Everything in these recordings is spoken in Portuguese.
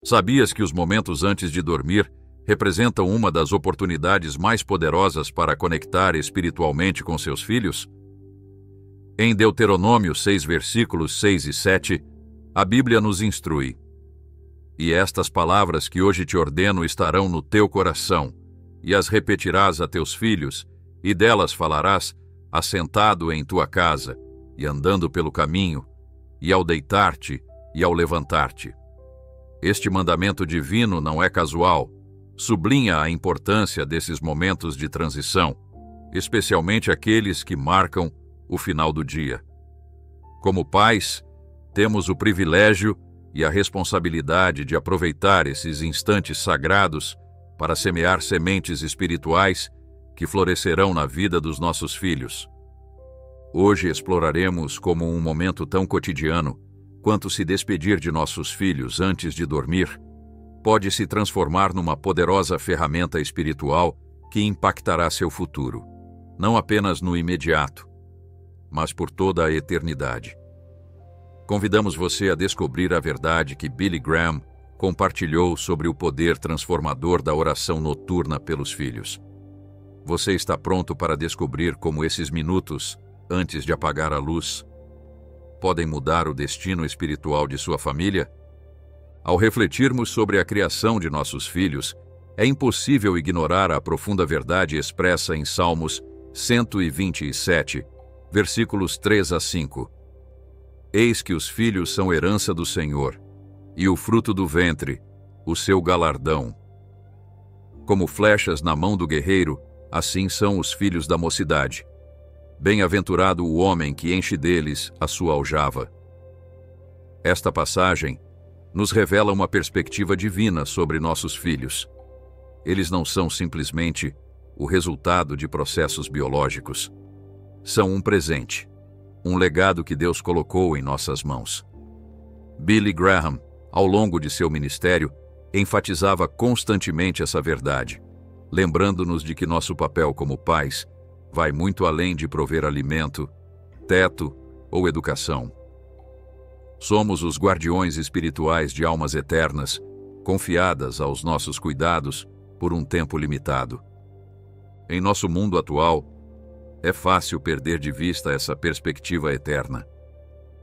Sabias que os momentos antes de dormir representam uma das oportunidades mais poderosas para conectar espiritualmente com seus filhos? Em Deuteronômio 6, versículos 6 e 7, a Bíblia nos instrui: "E estas palavras que hoje te ordeno estarão no teu coração, e as repetirás a teus filhos, e delas falarás, assentado em tua casa, e andando pelo caminho, e ao deitar-te, e ao levantar-te." Este mandamento divino não é casual, sublinha a importância desses momentos de transição, especialmente aqueles que marcam o final do dia. Como pais, temos o privilégio e a responsabilidade de aproveitar esses instantes sagrados para semear sementes espirituais que florescerão na vida dos nossos filhos. Hoje exploraremos como um momento tão cotidiano quanto se despedir de nossos filhos antes de dormir pode se transformar numa poderosa ferramenta espiritual que impactará seu futuro, não apenas no imediato, mas por toda a eternidade. Convidamos você a descobrir a verdade que Billy Graham compartilhou sobre o poder transformador da oração noturna pelos filhos. Você está pronto para descobrir como esses minutos, antes de apagar a luz, podem mudar o destino espiritual de sua família? Ao refletirmos sobre a criação de nossos filhos, é impossível ignorar a profunda verdade expressa em Salmos 127, versículos 3 a 5. Eis que os filhos são herança do Senhor, e o fruto do ventre, o seu galardão. Como flechas na mão do guerreiro, assim são os filhos da mocidade. Bem-aventurado o homem que enche deles a sua aljava. Esta passagem nos revela uma perspectiva divina sobre nossos filhos. Eles não são simplesmente o resultado de processos biológicos. São um presente, um legado que Deus colocou em nossas mãos. Billy Graham, ao longo de seu ministério, enfatizava constantemente essa verdade, lembrando-nos de que nosso papel como pais vai muito além de prover alimento, teto ou educação. Somos os guardiões espirituais de almas eternas, confiadas aos nossos cuidados por um tempo limitado. Em nosso mundo atual, é fácil perder de vista essa perspectiva eterna.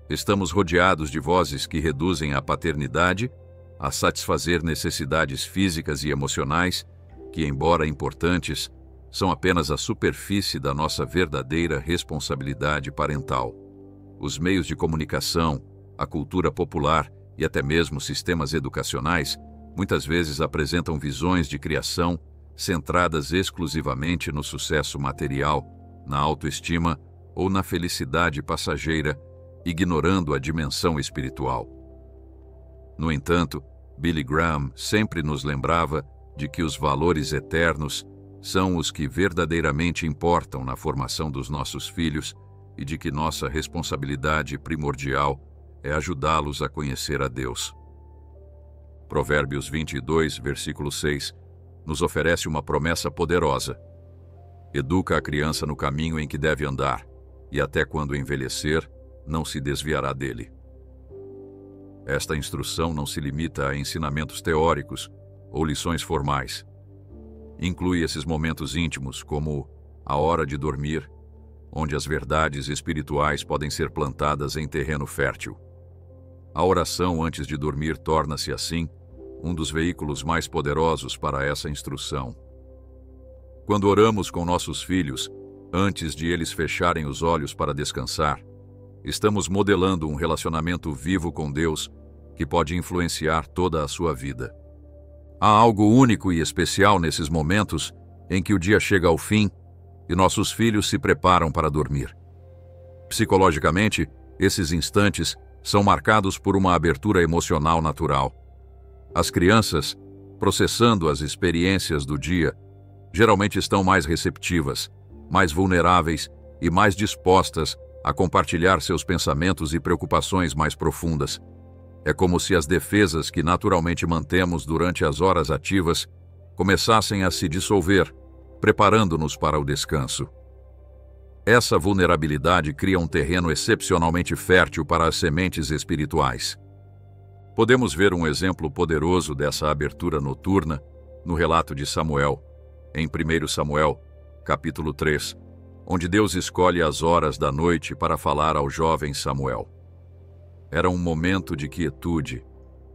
Estamos rodeados de vozes que reduzem a paternidade a satisfazer necessidades físicas e emocionais que, embora importantes, são apenas a superfície da nossa verdadeira responsabilidade parental. Os meios de comunicação, a cultura popular e até mesmo sistemas educacionais muitas vezes apresentam visões de criação centradas exclusivamente no sucesso material, na autoestima ou na felicidade passageira, ignorando a dimensão espiritual. No entanto, Billy Graham sempre nos lembrava de que os valores eternos são os que verdadeiramente importam na formação dos nossos filhos e de que nossa responsabilidade primordial é ajudá-los a conhecer a Deus. Provérbios 22, versículo 6, nos oferece uma promessa poderosa. Educa a criança no caminho em que deve andar, e até quando envelhecer, não se desviará dele. Esta instrução não se limita a ensinamentos teóricos ou lições formais. Inclui esses momentos íntimos, como a hora de dormir, onde as verdades espirituais podem ser plantadas em terreno fértil. A oração antes de dormir torna-se, assim, um dos veículos mais poderosos para essa instrução. Quando oramos com nossos filhos, antes de eles fecharem os olhos para descansar, estamos modelando um relacionamento vivo com Deus que pode influenciar toda a sua vida. Há algo único e especial nesses momentos em que o dia chega ao fim e nossos filhos se preparam para dormir. Psicologicamente, esses instantes são marcados por uma abertura emocional natural. As crianças, processando as experiências do dia, geralmente estão mais receptivas, mais vulneráveis e mais dispostas a compartilhar seus pensamentos e preocupações mais profundas. É como se as defesas que naturalmente mantemos durante as horas ativas começassem a se dissolver, preparando-nos para o descanso. Essa vulnerabilidade cria um terreno excepcionalmente fértil para as sementes espirituais. Podemos ver um exemplo poderoso dessa abertura noturna no relato de Samuel, em 1 Samuel, capítulo 3, onde Deus escolhe as horas da noite para falar ao jovem Samuel. Era um momento de quietude,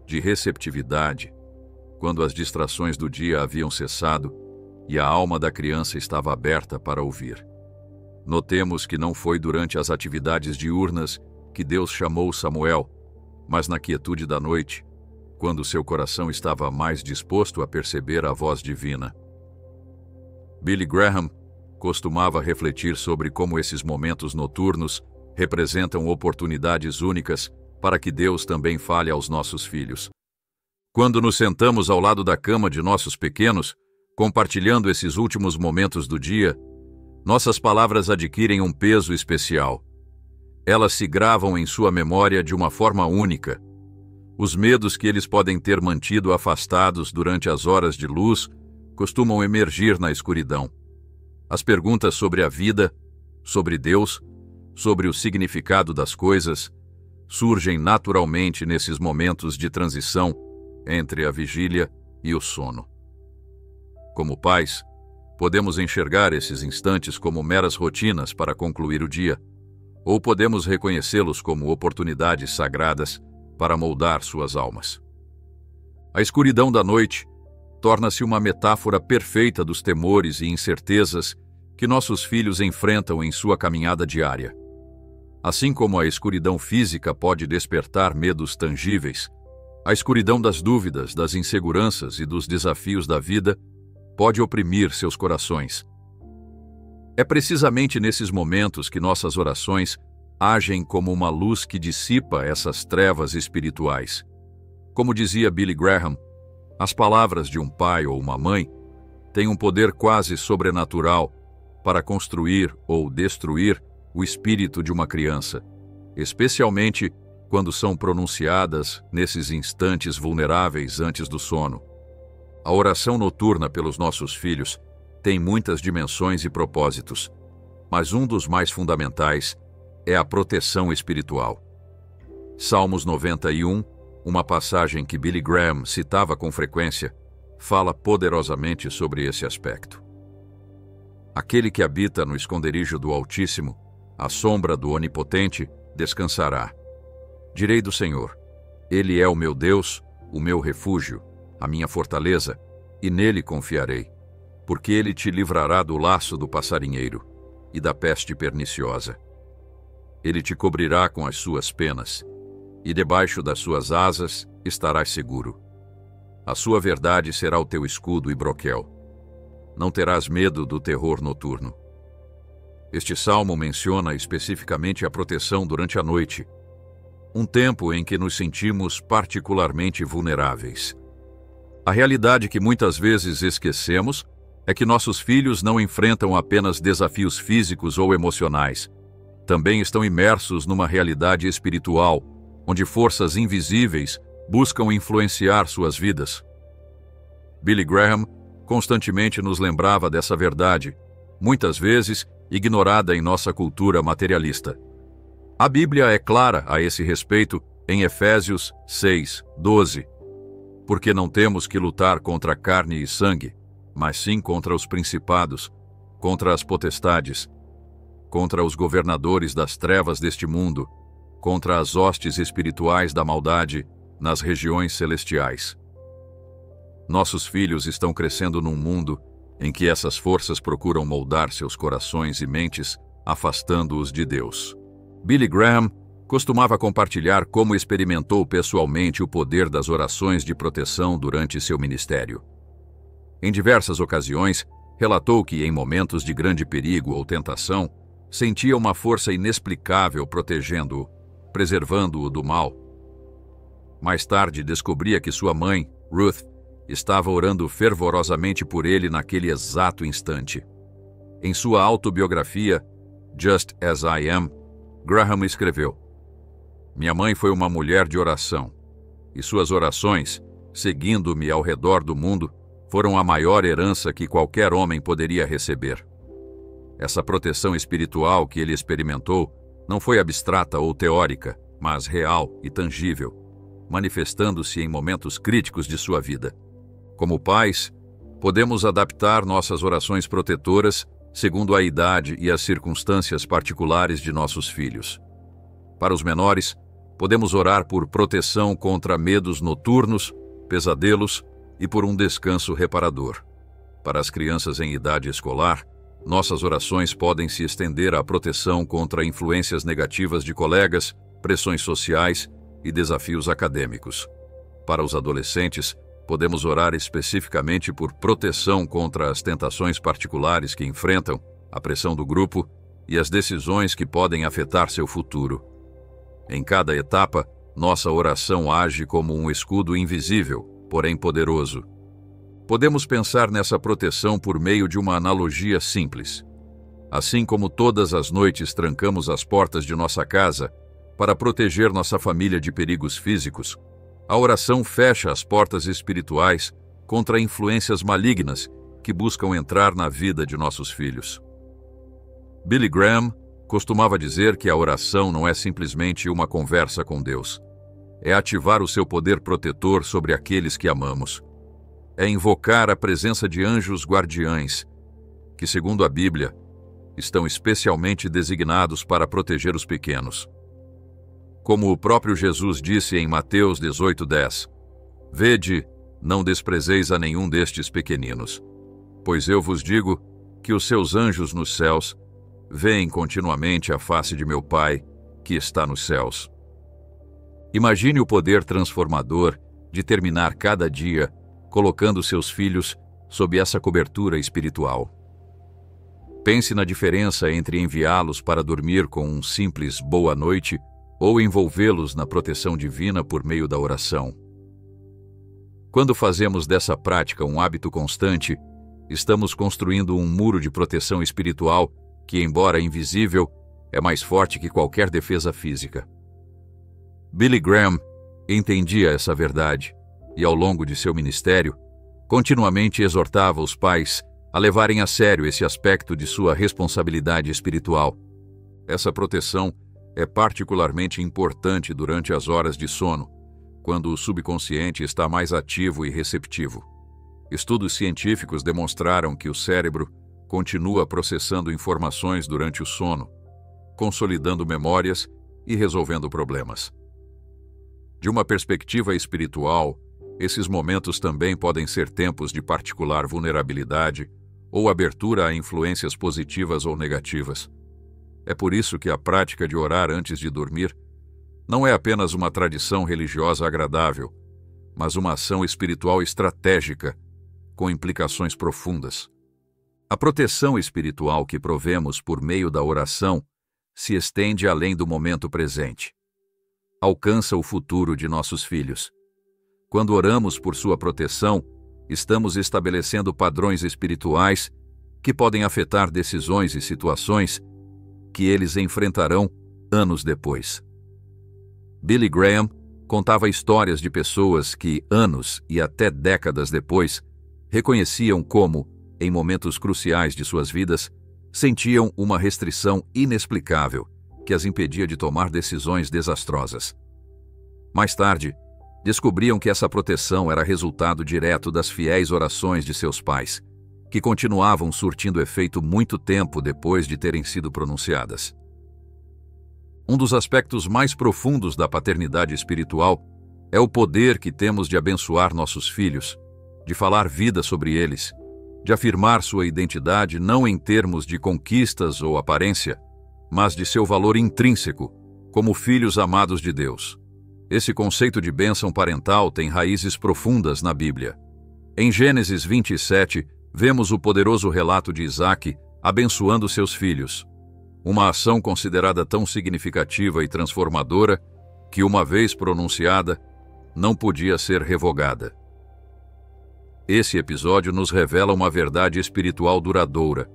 de receptividade, quando as distrações do dia haviam cessado e a alma da criança estava aberta para ouvir. Notemos que não foi durante as atividades diurnas que Deus chamou Samuel, mas na quietude da noite, quando seu coração estava mais disposto a perceber a voz divina. Billy Graham costumava refletir sobre como esses momentos noturnos representam oportunidades únicas para que Deus também fale aos nossos filhos. Quando nos sentamos ao lado da cama de nossos pequenos, compartilhando esses últimos momentos do dia, nossas palavras adquirem um peso especial. Elas se gravam em sua memória de uma forma única. Os medos que eles podem ter mantido afastados durante as horas de luz costumam emergir na escuridão. As perguntas sobre a vida, sobre Deus, sobre o significado das coisas, surgem naturalmente nesses momentos de transição entre a vigília e o sono. Como pais, podemos enxergar esses instantes como meras rotinas para concluir o dia, ou podemos reconhecê-los como oportunidades sagradas para moldar suas almas. A escuridão da noite torna-se uma metáfora perfeita dos temores e incertezas que nossos filhos enfrentam em sua caminhada diária. Assim como a escuridão física pode despertar medos tangíveis, a escuridão das dúvidas, das inseguranças e dos desafios da vida pode oprimir seus corações. É precisamente nesses momentos que nossas orações agem como uma luz que dissipa essas trevas espirituais. Como dizia Billy Graham, as palavras de um pai ou uma mãe têm um poder quase sobrenatural para construir ou destruir o espírito de uma criança, especialmente quando são pronunciadas nesses instantes vulneráveis antes do sono. A oração noturna pelos nossos filhos tem muitas dimensões e propósitos, mas um dos mais fundamentais é a proteção espiritual. Salmos 91, uma passagem que Billy Graham citava com frequência, fala poderosamente sobre esse aspecto. Aquele que habita no esconderijo do Altíssimo, à sombra do Onipotente, descansará. Direi do Senhor: Ele é o meu Deus, o meu refúgio, a minha fortaleza, e nele confiarei, porque ele te livrará do laço do passarinheiro e da peste perniciosa. Ele te cobrirá com as suas penas, e debaixo das suas asas estarás seguro. A sua verdade será o teu escudo e broquel. Não terás medo do terror noturno. Este salmo menciona especificamente a proteção durante a noite, um tempo em que nos sentimos particularmente vulneráveis. A realidade que muitas vezes esquecemos é que nossos filhos não enfrentam apenas desafios físicos ou emocionais. Também estão imersos numa realidade espiritual, onde forças invisíveis buscam influenciar suas vidas. Billy Graham constantemente nos lembrava dessa verdade, muitas vezes ignorada em nossa cultura materialista. A Bíblia é clara a esse respeito em Efésios 6:12. Porque não temos que lutar contra carne e sangue, mas sim contra os principados, contra as potestades, contra os governadores das trevas deste mundo, contra as hostes espirituais da maldade nas regiões celestiais. Nossos filhos estão crescendo num mundo em que essas forças procuram moldar seus corações e mentes, afastando-os de Deus. Billy Graham costumava compartilhar como experimentou pessoalmente o poder das orações de proteção durante seu ministério. Em diversas ocasiões, relatou que, em momentos de grande perigo ou tentação, sentia uma força inexplicável protegendo-o, preservando-o do mal. Mais tarde, descobria que sua mãe, Ruth, estava orando fervorosamente por ele naquele exato instante. Em sua autobiografia, Just As I Am, Graham escreveu: Minha mãe foi uma mulher de oração, e suas orações, seguindo-me ao redor do mundo, foram a maior herança que qualquer homem poderia receber. Essa proteção espiritual que ele experimentou não foi abstrata ou teórica, mas real e tangível. manifestando-se em momentos críticos de sua vida. Como pais, podemos adaptar nossas orações protetoras segundo a idade e as circunstâncias particulares de nossos filhos. Para os menores, podemos orar por proteção contra medos noturnos, pesadelos e por um descanso reparador. Para as crianças em idade escolar, nossas orações podem se estender à proteção contra influências negativas de colegas, pressões sociais e desafios acadêmicos. Para os adolescentes, podemos orar especificamente por proteção contra as tentações particulares que enfrentam, a pressão do grupo e as decisões que podem afetar seu futuro. Em cada etapa, nossa oração age como um escudo invisível, porém poderoso. Podemos pensar nessa proteção por meio de uma analogia simples. Assim como todas as noites trancamos as portas de nossa casa para proteger nossa família de perigos físicos, a oração fecha as portas espirituais contra influências malignas que buscam entrar na vida de nossos filhos. Billy Graham costumava dizer que a oração não é simplesmente uma conversa com Deus. É ativar o seu poder protetor sobre aqueles que amamos. É invocar a presença de anjos guardiães, que, segundo a Bíblia, estão especialmente designados para proteger os pequenos. Como o próprio Jesus disse em Mateus 18:10, "Vede, não desprezeis a nenhum destes pequeninos, pois eu vos digo que os seus anjos nos céus veem continuamente a face de meu Pai, que está nos céus." Imagine o poder transformador de terminar cada dia colocando seus filhos sob essa cobertura espiritual. Pense na diferença entre enviá-los para dormir com um simples boa noite ou envolvê-los na proteção divina por meio da oração. Quando fazemos dessa prática um hábito constante, estamos construindo um muro de proteção espiritual que, embora invisível, é mais forte que qualquer defesa física. Billy Graham entendia essa verdade e, ao longo de seu ministério, continuamente exortava os pais a levarem a sério esse aspecto de sua responsabilidade espiritual. Essa proteção é particularmente importante durante as horas de sono, quando o subconsciente está mais ativo e receptivo. Estudos científicos demonstraram que o cérebro continua processando informações durante o sono, consolidando memórias e resolvendo problemas. De uma perspectiva espiritual, esses momentos também podem ser tempos de particular vulnerabilidade ou abertura a influências positivas ou negativas. É por isso que a prática de orar antes de dormir não é apenas uma tradição religiosa agradável, mas uma ação espiritual estratégica, com implicações profundas. A proteção espiritual que provemos por meio da oração se estende além do momento presente. Alcança o futuro de nossos filhos. Quando oramos por sua proteção, estamos estabelecendo padrões espirituais que podem afetar decisões e situações que eles enfrentarão anos depois. Billy Graham contava histórias de pessoas que, anos e até décadas depois, reconheciam como, em momentos cruciais de suas vidas, sentiam uma restrição inexplicável que as impedia de tomar decisões desastrosas. Mais tarde, descobriam que essa proteção era resultado direto das fiéis orações de seus pais, que continuavam surtindo efeito muito tempo depois de terem sido pronunciadas. Um dos aspectos mais profundos da paternidade espiritual é o poder que temos de abençoar nossos filhos, de falar vida sobre eles, de afirmar sua identidade não em termos de conquistas ou aparência, mas de seu valor intrínseco, como filhos amados de Deus. Esse conceito de bênção parental tem raízes profundas na Bíblia. Em Gênesis 27, vemos o poderoso relato de Isaque abençoando seus filhos, uma ação considerada tão significativa e transformadora que, uma vez pronunciada, não podia ser revogada. Esse episódio nos revela uma verdade espiritual duradoura.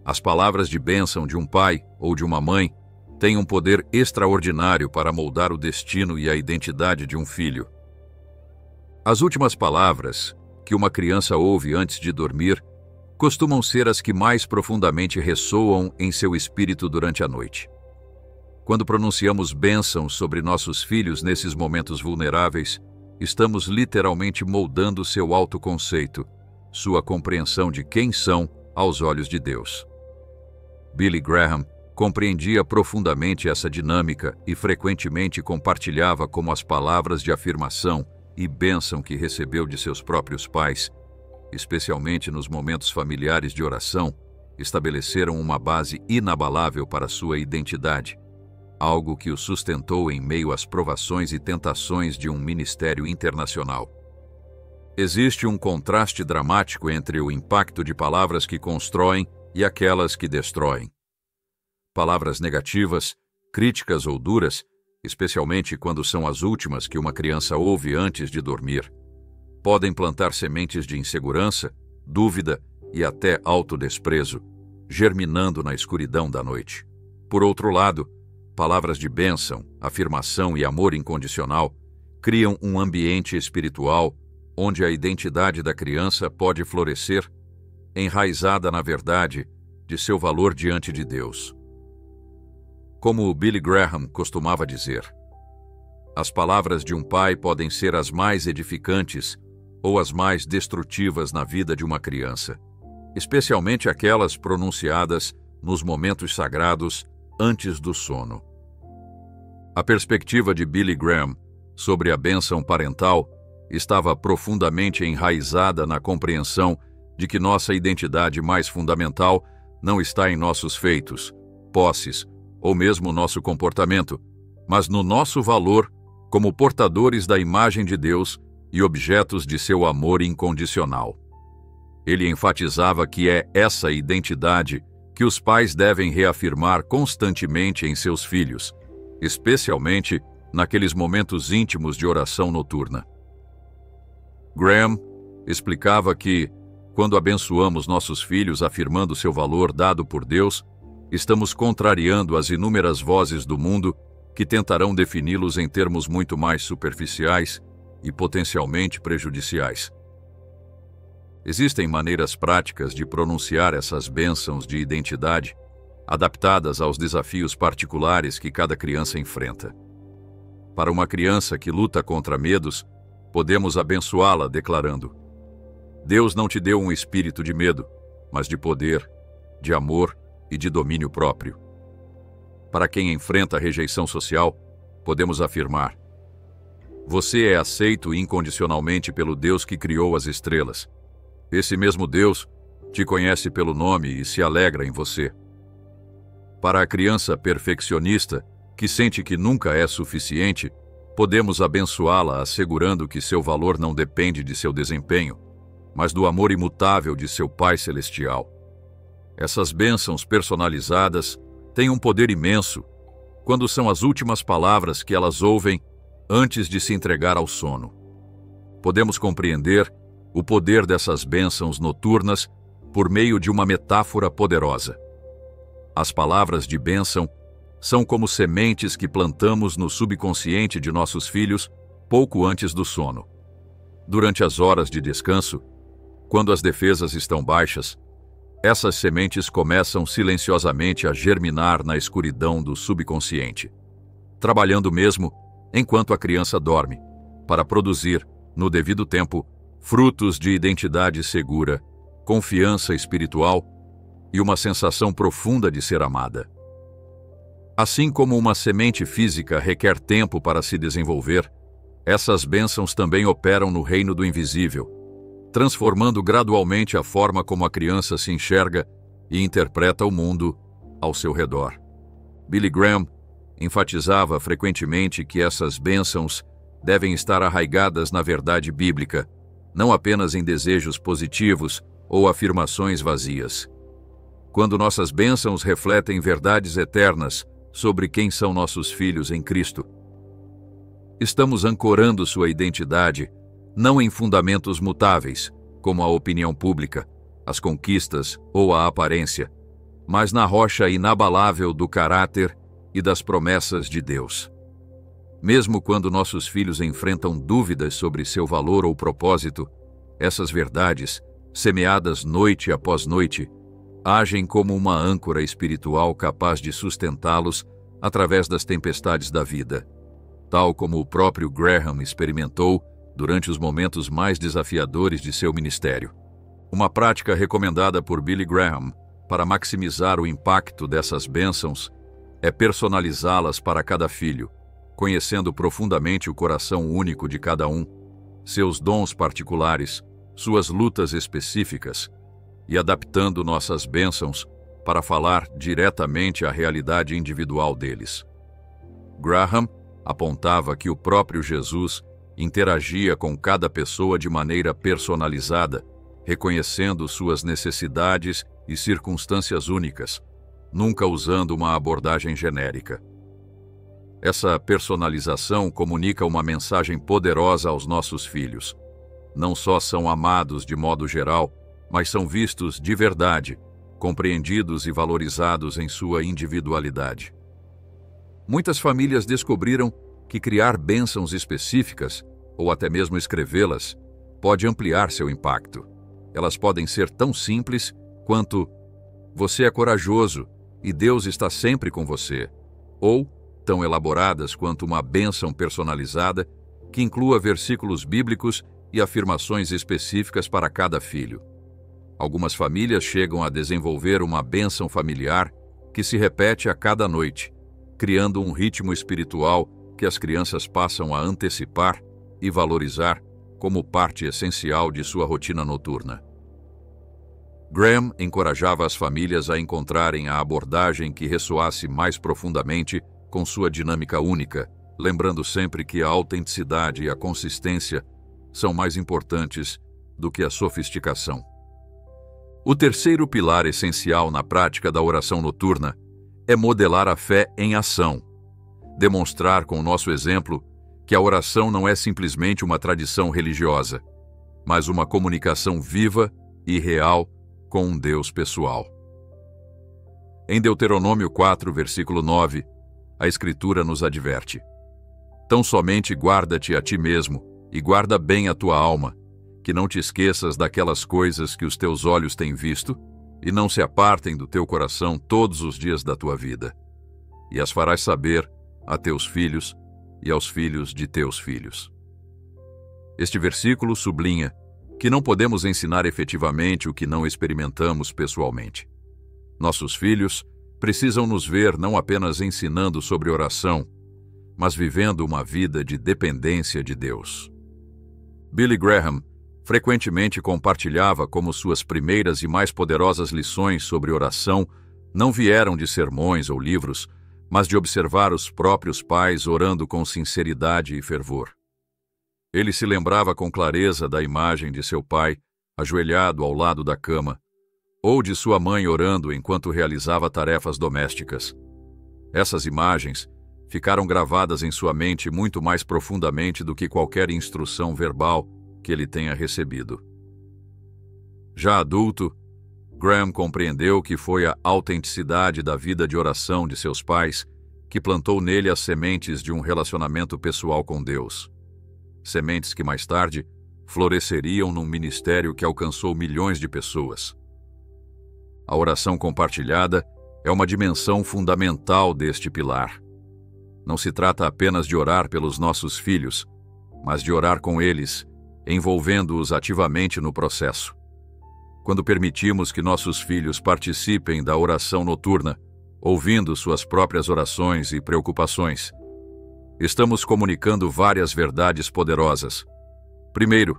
As palavras de bênção de um pai ou de uma mãe têm um poder extraordinário para moldar o destino e a identidade de um filho. As últimas palavras que uma criança ouve antes de dormir costumam ser as que mais profundamente ressoam em seu espírito durante a noite. Quando pronunciamos bênçãos sobre nossos filhos nesses momentos vulneráveis, estamos literalmente moldando seu autoconceito, sua compreensão de quem são aos olhos de Deus. Billy Graham compreendia profundamente essa dinâmica e frequentemente compartilhava como as palavras de afirmação e bênção que recebeu de seus próprios pais, especialmente nos momentos familiares de oração, estabeleceram uma base inabalável para sua identidade, algo que o sustentou em meio às provações e tentações de um ministério internacional. Existe um contraste dramático entre o impacto de palavras que constroem e aquelas que destroem. Palavras negativas, críticas ou duras, especialmente quando são as últimas que uma criança ouve antes de dormir, podem plantar sementes de insegurança, dúvida e até autodesprezo, germinando na escuridão da noite. Por outro lado, palavras de bênção, afirmação e amor incondicional criam um ambiente espiritual onde a identidade da criança pode florescer, enraizada na verdade de seu valor diante de Deus. Como Billy Graham costumava dizer, as palavras de um pai podem ser as mais edificantes ou as mais destrutivas na vida de uma criança, especialmente aquelas pronunciadas nos momentos sagrados antes do sono. A perspectiva de Billy Graham sobre a bênção parental estava profundamente enraizada na compreensão de que nossa identidade mais fundamental não está em nossos feitos, posses ou mesmo nosso comportamento, mas no nosso valor como portadores da imagem de Deus e objetos de seu amor incondicional. Ele enfatizava que é essa identidade que os pais devem reafirmar constantemente em seus filhos, especialmente naqueles momentos íntimos de oração noturna. Graham explicava que, quando abençoamos nossos filhos afirmando seu valor dado por Deus, estamos contrariando as inúmeras vozes do mundo que tentarão defini-los em termos muito mais superficiais e potencialmente prejudiciais. Existem maneiras práticas de pronunciar essas bênçãos de identidade, adaptadas aos desafios particulares que cada criança enfrenta. Para uma criança que luta contra medos, podemos abençoá-la declarando: Deus não te deu um espírito de medo, mas de poder, de amor e de domínio próprio. Para quem enfrenta a rejeição social, podemos afirmar: você é aceito incondicionalmente pelo Deus que criou as estrelas. Esse mesmo Deus te conhece pelo nome e se alegra em você. Para a criança perfeccionista, que sente que nunca é suficiente, podemos abençoá-la assegurando que seu valor não depende de seu desempenho, mas do amor imutável de seu Pai Celestial. Essas bênçãos personalizadas têm um poder imenso quando são as últimas palavras que elas ouvem antes de se entregar ao sono. Podemos compreender o poder dessas bênçãos noturnas por meio de uma metáfora poderosa. As palavras de bênção são como sementes que plantamos no subconsciente de nossos filhos pouco antes do sono. Durante as horas de descanso, quando as defesas estão baixas, essas sementes começam silenciosamente a germinar na escuridão do subconsciente, trabalhando mesmo enquanto a criança dorme, para produzir, no devido tempo, frutos de identidade segura, confiança espiritual e uma sensação profunda de ser amada. Assim como uma semente física requer tempo para se desenvolver, essas bênçãos também operam no reino do invisível, transformando gradualmente a forma como a criança se enxerga e interpreta o mundo ao seu redor. Billy Graham enfatizava frequentemente que essas bênçãos devem estar arraigadas na verdade bíblica, não apenas em desejos positivos ou afirmações vazias. Quando nossas bênçãos refletem verdades eternas sobre quem são nossos filhos em Cristo, estamos ancorando sua identidade não em fundamentos mutáveis, como a opinião pública, as conquistas ou a aparência, mas na rocha inabalável do caráter e das promessas de Deus. Mesmo quando nossos filhos enfrentam dúvidas sobre seu valor ou propósito, essas verdades, semeadas noite após noite, agem como uma âncora espiritual capaz de sustentá-los através das tempestades da vida, tal como o próprio Graham experimentou durante os momentos mais desafiadores de seu ministério. Uma prática recomendada por Billy Graham para maximizar o impacto dessas bênçãos é personalizá-las para cada filho, conhecendo profundamente o coração único de cada um, seus dons particulares, suas lutas específicas, e adaptando nossas bênçãos para falar diretamente à realidade individual deles. Graham apontava que o próprio Jesus interagia com cada pessoa de maneira personalizada, reconhecendo suas necessidades e circunstâncias únicas, nunca usando uma abordagem genérica. Essa personalização comunica uma mensagem poderosa aos nossos filhos. Não só são amados de modo geral, mas são vistos de verdade, compreendidos e valorizados em sua individualidade. Muitas famílias descobriram que criar bênçãos específicas, ou até mesmo escrevê-las, pode ampliar seu impacto. Elas podem ser tão simples quanto "Você é corajoso e Deus está sempre com você", ou tão elaboradas quanto uma bênção personalizada que inclua versículos bíblicos e afirmações específicas para cada filho. Algumas famílias chegam a desenvolver uma bênção familiar que se repete a cada noite, criando um ritmo espiritual que as crianças passam a antecipar e valorizar como parte essencial de sua rotina noturna. Graham encorajava as famílias a encontrarem a abordagem que ressoasse mais profundamente com sua dinâmica única, lembrando sempre que a autenticidade e a consistência são mais importantes do que a sofisticação. O terceiro pilar essencial na prática da oração noturna é modelar a fé em ação. Demonstrar com o nosso exemplo que a oração não é simplesmente uma tradição religiosa, mas uma comunicação viva e real com um Deus pessoal. Em Deuteronômio 4, versículo 9, a Escritura nos adverte: "Tão somente guarda-te a ti mesmo e guarda bem a tua alma, que não te esqueças daquelas coisas que os teus olhos têm visto, e não se apartem do teu coração todos os dias da tua vida. E as farás saber a teus filhos e aos filhos de teus filhos." Este versículo sublinha que não podemos ensinar efetivamente o que não experimentamos pessoalmente. Nossos filhos precisam nos ver não apenas ensinando sobre oração, mas vivendo uma vida de dependência de Deus. Billy Graham frequentemente compartilhava como suas primeiras e mais poderosas lições sobre oração não vieram de sermões ou livros, mas de observar os próprios pais orando com sinceridade e fervor. Ele se lembrava com clareza da imagem de seu pai, ajoelhado ao lado da cama, ou de sua mãe orando enquanto realizava tarefas domésticas. Essas imagens ficaram gravadas em sua mente muito mais profundamente do que qualquer instrução verbal que ele tenha recebido. Já adulto, Graham compreendeu que foi a autenticidade da vida de oração de seus pais que plantou nele as sementes de um relacionamento pessoal com Deus. Sementes que mais tarde floresceriam num ministério que alcançou milhões de pessoas. A oração compartilhada é uma dimensão fundamental deste pilar. Não se trata apenas de orar pelos nossos filhos, mas de orar com eles, envolvendo-os ativamente no processo. Quando permitimos que nossos filhos participem da oração noturna, ouvindo suas próprias orações e preocupações, estamos comunicando várias verdades poderosas. Primeiro,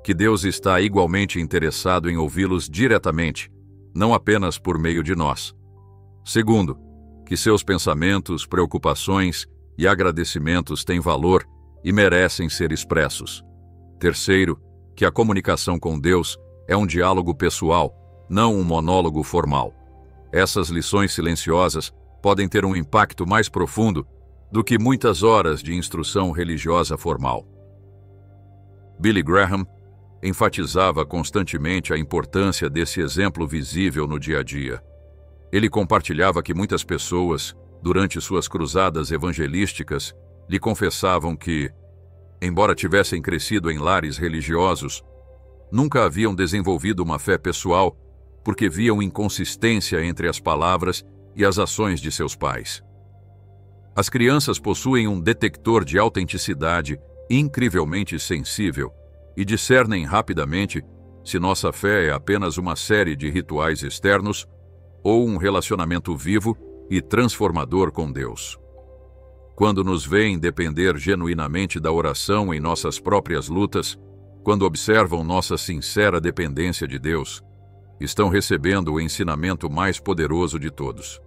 que Deus está igualmente interessado em ouvi-los diretamente, não apenas por meio de nós. Segundo, que seus pensamentos, preocupações e agradecimentos têm valor e merecem ser expressos. Terceiro, que a comunicação com Deus é um diálogo pessoal, não um monólogo formal. Essas lições silenciosas podem ter um impacto mais profundo do que muitas horas de instrução religiosa formal. Billy Graham enfatizava constantemente a importância desse exemplo visível no dia a dia. Ele compartilhava que muitas pessoas, durante suas cruzadas evangelísticas, lhe confessavam que, embora tivessem crescido em lares religiosos, nunca haviam desenvolvido uma fé pessoal porque viam inconsistência entre as palavras e as ações de seus pais. As crianças possuem um detector de autenticidade incrivelmente sensível e discernem rapidamente se nossa fé é apenas uma série de rituais externos ou um relacionamento vivo e transformador com Deus. Quando nos veem depender genuinamente da oração em nossas próprias lutas, quando observam nossa sincera dependência de Deus, estão recebendo o ensinamento mais poderoso de todos.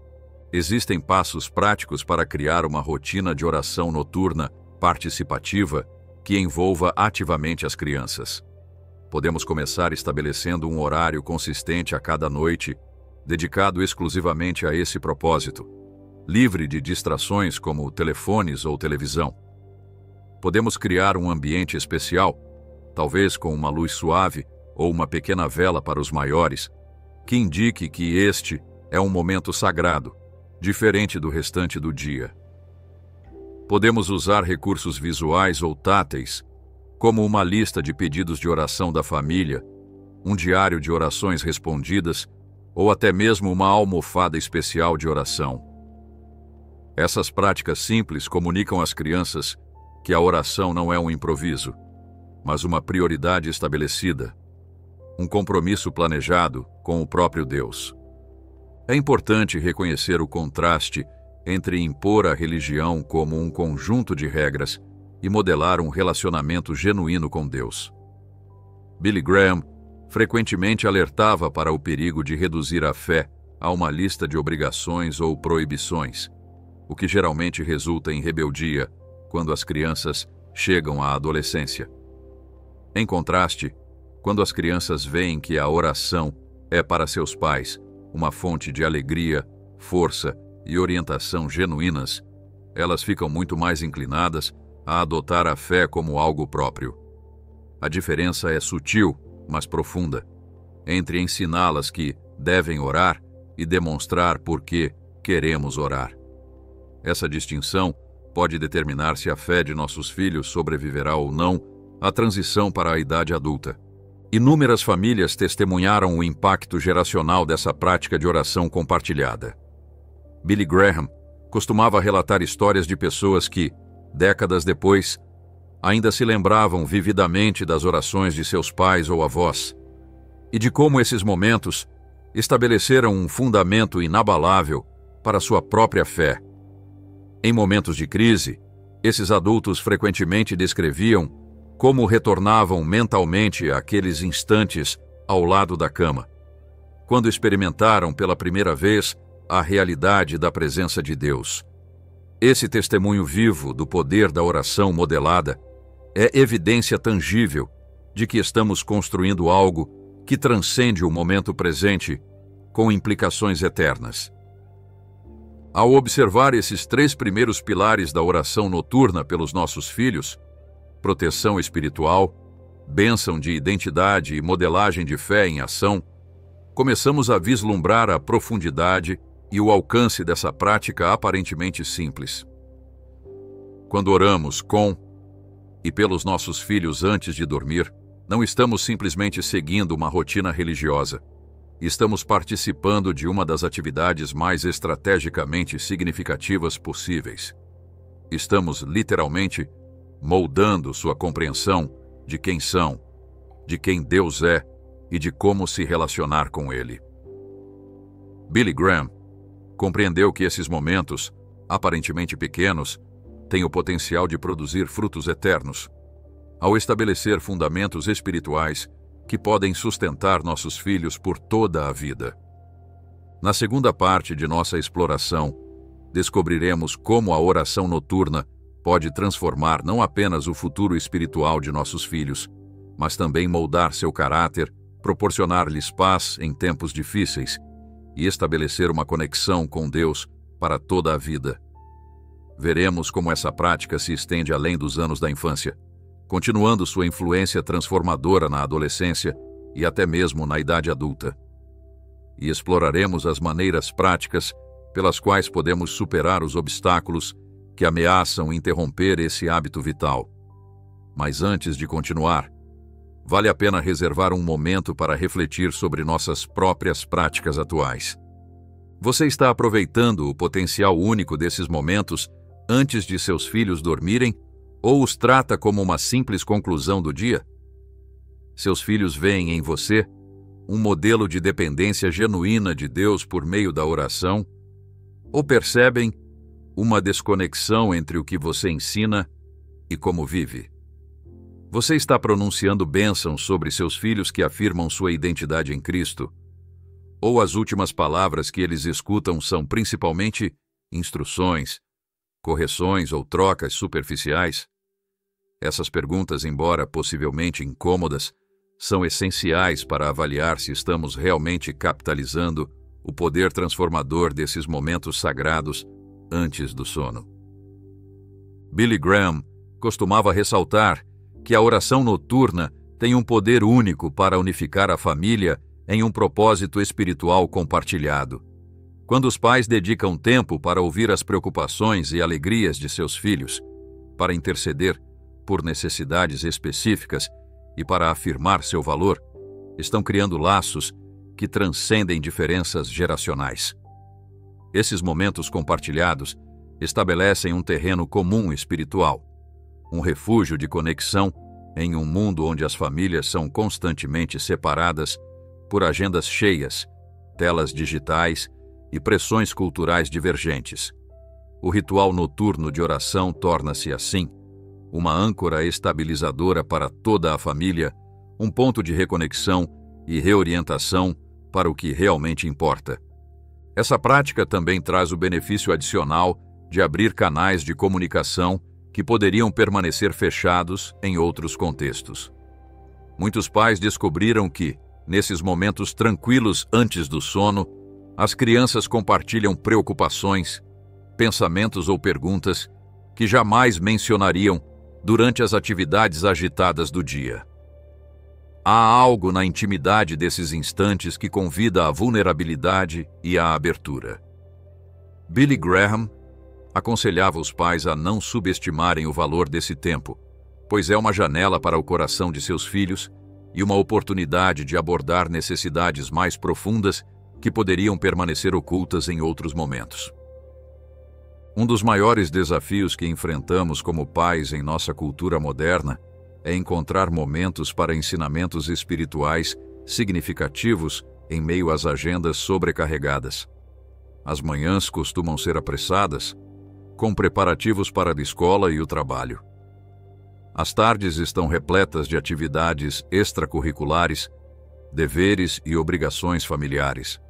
Existem passos práticos para criar uma rotina de oração noturna participativa que envolva ativamente as crianças. Podemos começar estabelecendo um horário consistente a cada noite, dedicado exclusivamente a esse propósito, livre de distrações como telefones ou televisão. Podemos criar um ambiente especial, talvez com uma luz suave ou uma pequena vela para os maiores, que indique que este é um momento sagrado, diferente do restante do dia. Podemos usar recursos visuais ou táteis, como uma lista de pedidos de oração da família, um diário de orações respondidas ou até mesmo uma almofada especial de oração. Essas práticas simples comunicam às crianças que a oração não é um improviso, mas uma prioridade estabelecida, um compromisso planejado com o próprio Deus. É importante reconhecer o contraste entre impor a religião como um conjunto de regras e modelar um relacionamento genuíno com Deus. Billy Graham frequentemente alertava para o perigo de reduzir a fé a uma lista de obrigações ou proibições, o que geralmente resulta em rebeldia quando as crianças chegam à adolescência. Em contraste, quando as crianças veem que a oração é para seus pais uma fonte de alegria, força e orientação genuínas, elas ficam muito mais inclinadas a adotar a fé como algo próprio. A diferença é sutil, mas profunda, entre ensiná-las que devem orar e demonstrar por que queremos orar. Essa distinção pode determinar se a fé de nossos filhos sobreviverá ou não à transição para a idade adulta. Inúmeras famílias testemunharam o impacto geracional dessa prática de oração compartilhada. Billy Graham costumava relatar histórias de pessoas que, décadas depois, ainda se lembravam vividamente das orações de seus pais ou avós, e de como esses momentos estabeleceram um fundamento inabalável para sua própria fé. Em momentos de crise, esses adultos frequentemente descreviam como retornavam mentalmente àqueles instantes ao lado da cama, quando experimentaram pela primeira vez a realidade da presença de Deus. Esse testemunho vivo do poder da oração modelada é evidência tangível de que estamos construindo algo que transcende o momento presente com implicações eternas. Ao observar esses 3 primeiros pilares da oração noturna pelos nossos filhos, proteção espiritual, bênção de identidade e modelagem de fé em ação, começamos a vislumbrar a profundidade e o alcance dessa prática aparentemente simples. Quando oramos com e pelos nossos filhos antes de dormir, não estamos simplesmente seguindo uma rotina religiosa. Estamos participando de uma das atividades mais estrategicamente significativas possíveis. Estamos, literalmente, moldando sua compreensão de quem são, de quem Deus é e de como se relacionar com Ele. Billy Graham compreendeu que esses momentos, aparentemente pequenos, têm o potencial de produzir frutos eternos, ao estabelecer fundamentos espirituais que podem sustentar nossos filhos por toda a vida. Na segunda parte de nossa exploração, descobriremos como a oração noturna pode transformar não apenas o futuro espiritual de nossos filhos, mas também moldar seu caráter, proporcionar-lhes paz em tempos difíceis e estabelecer uma conexão com Deus para toda a vida. Veremos como essa prática se estende além dos anos da infância, continuando sua influência transformadora na adolescência e até mesmo na idade adulta. E exploraremos as maneiras práticas pelas quais podemos superar os obstáculos que ameaçam interromper esse hábito vital. Mas antes de continuar, vale a pena reservar um momento para refletir sobre nossas próprias práticas atuais. Você está aproveitando o potencial único desses momentos antes de seus filhos dormirem ou os trata como uma simples conclusão do dia? Seus filhos veem em você um modelo de dependência genuína de Deus por meio da oração ou percebem uma desconexão entre o que você ensina e como vive? Você está pronunciando bênçãos sobre seus filhos que afirmam sua identidade em Cristo? Ou as últimas palavras que eles escutam são principalmente instruções, correções ou trocas superficiais? Essas perguntas, embora possivelmente incômodas, são essenciais para avaliar se estamos realmente capitalizando o poder transformador desses momentos sagrados antes do sono. Billy Graham costumava ressaltar que a oração noturna tem um poder único para unificar a família em um propósito espiritual compartilhado. Quando os pais dedicam tempo para ouvir as preocupações e alegrias de seus filhos, para interceder por necessidades específicas e para afirmar seu valor, estão criando laços que transcendem diferenças geracionais. Esses momentos compartilhados estabelecem um terreno comum espiritual, um refúgio de conexão em um mundo onde as famílias são constantemente separadas por agendas cheias, telas digitais e pressões culturais divergentes. O ritual noturno de oração torna-se, assim, uma âncora estabilizadora para toda a família, um ponto de reconexão e reorientação para o que realmente importa. Essa prática também traz o benefício adicional de abrir canais de comunicação que poderiam permanecer fechados em outros contextos. Muitos pais descobriram que, nesses momentos tranquilos antes do sono, as crianças compartilham preocupações, pensamentos ou perguntas que jamais mencionariam durante as atividades agitadas do dia. Há algo na intimidade desses instantes que convida à vulnerabilidade e à abertura. Billy Graham aconselhava os pais a não subestimarem o valor desse tempo, pois é uma janela para o coração de seus filhos e uma oportunidade de abordar necessidades mais profundas que poderiam permanecer ocultas em outros momentos. Um dos maiores desafios que enfrentamos como pais em nossa cultura moderna é encontrar momentos para ensinamentos espirituais significativos em meio às agendas sobrecarregadas. As manhãs costumam ser apressadas, com preparativos para a escola e o trabalho. As tardes estão repletas de atividades extracurriculares, deveres e obrigações familiares.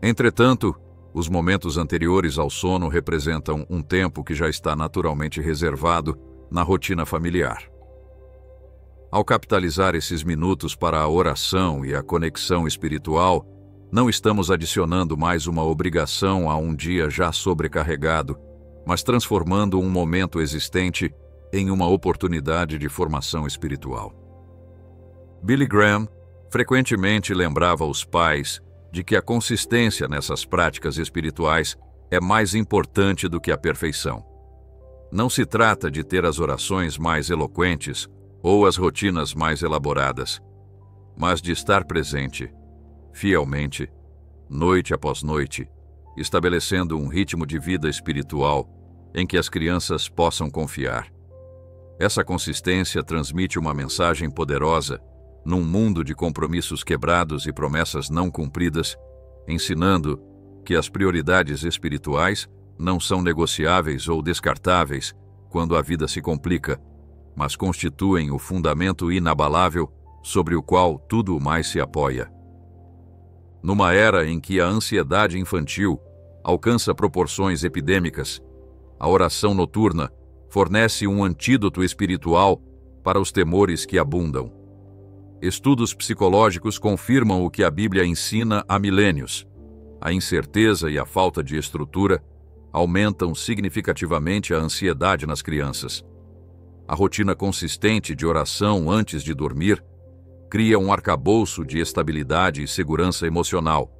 Entretanto, os momentos anteriores ao sono representam um tempo que já está naturalmente reservado na rotina familiar. Ao capitalizar esses minutos para a oração e a conexão espiritual, não estamos adicionando mais uma obrigação a um dia já sobrecarregado, mas transformando um momento existente em uma oportunidade de formação espiritual. Billy Graham frequentemente lembrava os pais de que a consistência nessas práticas espirituais é mais importante do que a perfeição. Não se trata de ter as orações mais eloquentes ou as rotinas mais elaboradas, mas de estar presente, fielmente, noite após noite, estabelecendo um ritmo de vida espiritual em que as crianças possam confiar. Essa consistência transmite uma mensagem poderosa num mundo de compromissos quebrados e promessas não cumpridas, ensinando que as prioridades espirituais não são negociáveis ou descartáveis quando a vida se complica, mas constituem o fundamento inabalável sobre o qual tudo o mais se apoia. Numa era em que a ansiedade infantil alcança proporções epidêmicas, a oração noturna fornece um antídoto espiritual para os temores que abundam. Estudos psicológicos confirmam o que a Bíblia ensina há milênios. A incerteza e a falta de estrutura aumentam significativamente a ansiedade nas crianças. A rotina consistente de oração antes de dormir cria um arcabouço de estabilidade e segurança emocional,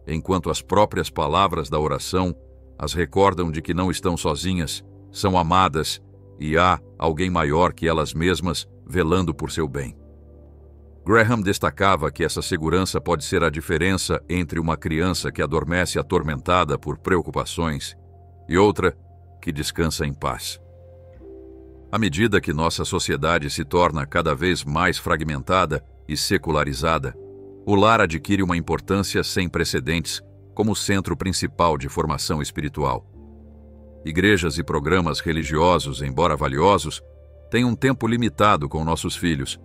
enquanto as próprias palavras da oração as recordam de que não estão sozinhas, são amadas e há alguém maior que elas mesmas velando por seu bem. Graham destacava que essa segurança pode ser a diferença entre uma criança que adormece atormentada por preocupações e outra que descansa em paz. À medida que nossa sociedade se torna cada vez mais fragmentada e secularizada, o lar adquire uma importância sem precedentes como centro principal de formação espiritual. Igrejas e programas religiosos, embora valiosos, têm um tempo limitado com nossos filhos,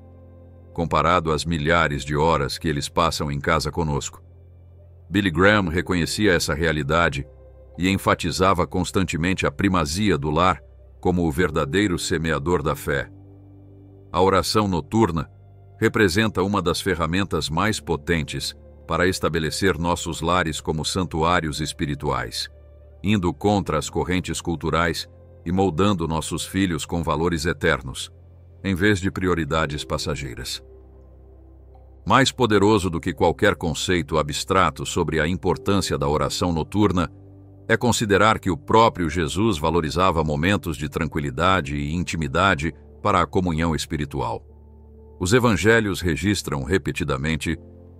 comparado às milhares de horas que eles passam em casa conosco. Billy Graham reconhecia essa realidade e enfatizava constantemente a primazia do lar como o verdadeiro semeador da fé. A oração noturna representa uma das ferramentas mais potentes para estabelecer nossos lares como santuários espirituais, indo contra as correntes culturais e moldando nossos filhos com valores eternos, em vez de prioridades passageiras. Mais poderoso do que qualquer conceito abstrato sobre a importância da oração noturna é considerar que o próprio Jesus valorizava momentos de tranquilidade e intimidade para a comunhão espiritual. Os evangelhos registram repetidamente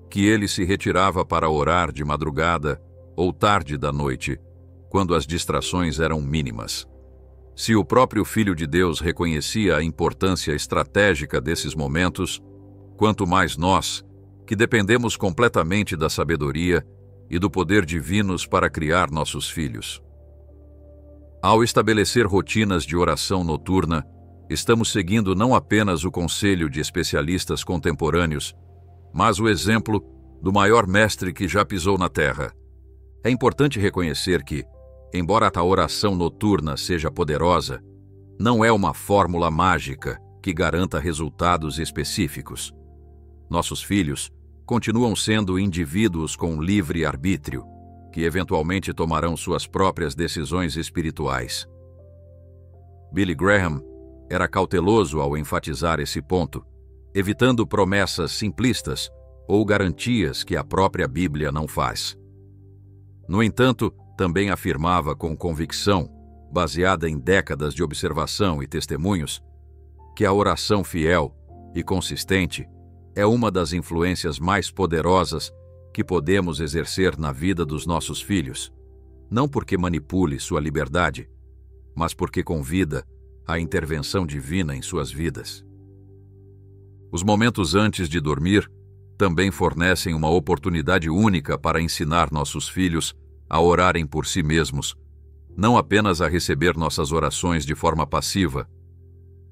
que ele se retirava para orar de madrugada ou tarde da noite, quando as distrações eram mínimas. Se o próprio Filho de Deus reconhecia a importância estratégica desses momentos, quanto mais nós, que dependemos completamente da sabedoria e do poder divinos para criar nossos filhos. Ao estabelecer rotinas de oração noturna, estamos seguindo não apenas o conselho de especialistas contemporâneos, mas o exemplo do maior mestre que já pisou na Terra. É importante reconhecer que, embora a oração noturna seja poderosa, não é uma fórmula mágica que garanta resultados específicos. Nossos filhos continuam sendo indivíduos com livre arbítrio, que eventualmente tomarão suas próprias decisões espirituais. Billy Graham era cauteloso ao enfatizar esse ponto, evitando promessas simplistas ou garantias que a própria Bíblia não faz. No entanto, também afirmava com convicção, baseada em décadas de observação e testemunhos, que a oração fiel e consistente é uma das influências mais poderosas que podemos exercer na vida dos nossos filhos, não porque manipule sua liberdade, mas porque convida a intervenção divina em suas vidas. Os momentos antes de dormir também fornecem uma oportunidade única para ensinar nossos filhos a orarem por si mesmos, não apenas a receber nossas orações de forma passiva.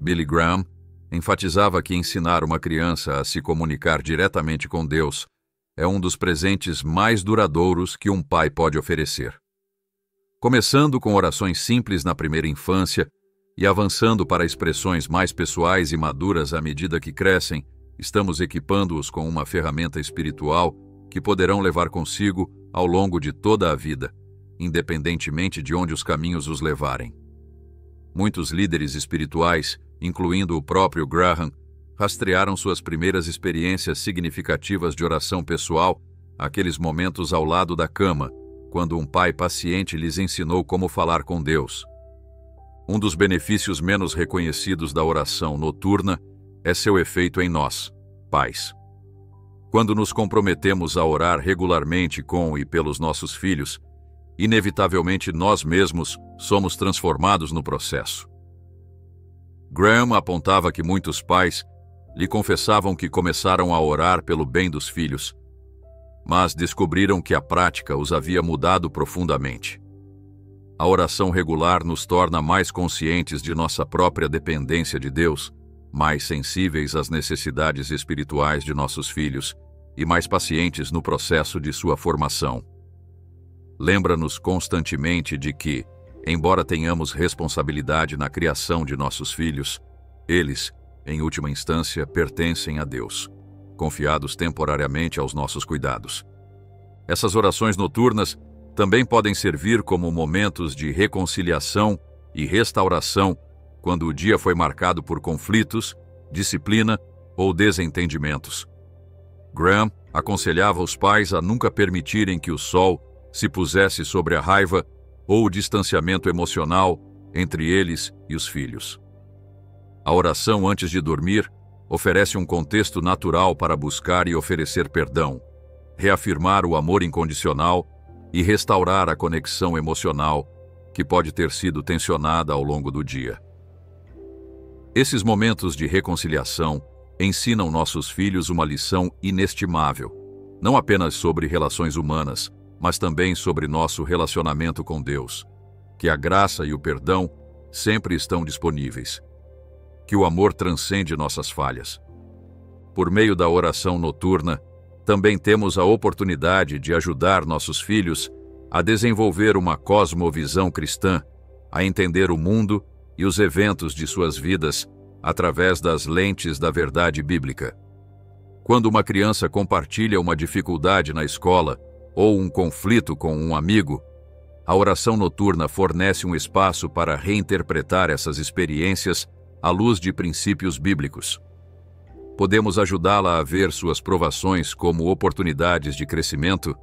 Billy Graham enfatizava que ensinar uma criança a se comunicar diretamente com Deus é um dos presentes mais duradouros que um pai pode oferecer. Começando com orações simples na primeira infância e avançando para expressões mais pessoais e maduras à medida que crescem, estamos equipando-os com uma ferramenta espiritual que poderão levar consigo ao longo de toda a vida, independentemente de onde os caminhos os levarem. Muitos líderes espirituais, incluindo o próprio Graham, rastrearam suas primeiras experiências significativas de oração pessoal, aqueles momentos ao lado da cama, quando um pai paciente lhes ensinou como falar com Deus. Um dos benefícios menos reconhecidos da oração noturna é seu efeito em nós, pais. Quando nos comprometemos a orar regularmente com e pelos nossos filhos, inevitavelmente nós mesmos somos transformados no processo. Graham apontava que muitos pais lhe confessavam que começaram a orar pelo bem dos filhos, mas descobriram que a prática os havia mudado profundamente. A oração regular nos torna mais conscientes de nossa própria dependência de Deus, mais sensíveis às necessidades espirituais de nossos filhos e mais pacientes no processo de sua formação. Lembra-nos constantemente de que, embora tenhamos responsabilidade na criação de nossos filhos, eles, em última instância, pertencem a Deus, confiados temporariamente aos nossos cuidados. Essas orações noturnas também podem servir como momentos de reconciliação e restauração quando o dia foi marcado por conflitos, disciplina ou desentendimentos. Graham aconselhava os pais a nunca permitirem que o sol se pusesse sobre a raiva ou o distanciamento emocional entre eles e os filhos. A oração antes de dormir oferece um contexto natural para buscar e oferecer perdão, reafirmar o amor incondicional e restaurar a conexão emocional que pode ter sido tensionada ao longo do dia. Esses momentos de reconciliação ensinam nossos filhos uma lição inestimável, não apenas sobre relações humanas, mas também sobre nosso relacionamento com Deus, que a graça e o perdão sempre estão disponíveis, que o amor transcende nossas falhas. Por meio da oração noturna, também temos a oportunidade de ajudar nossos filhos a desenvolver uma cosmovisão cristã, a entender o mundo e os eventos de suas vidas através das lentes da verdade bíblica. Quando uma criança compartilha uma dificuldade na escola ou um conflito com um amigo, a oração noturna fornece um espaço para reinterpretar essas experiências à luz de princípios bíblicos. Podemos ajudá-la a ver suas provações como oportunidades de crescimento,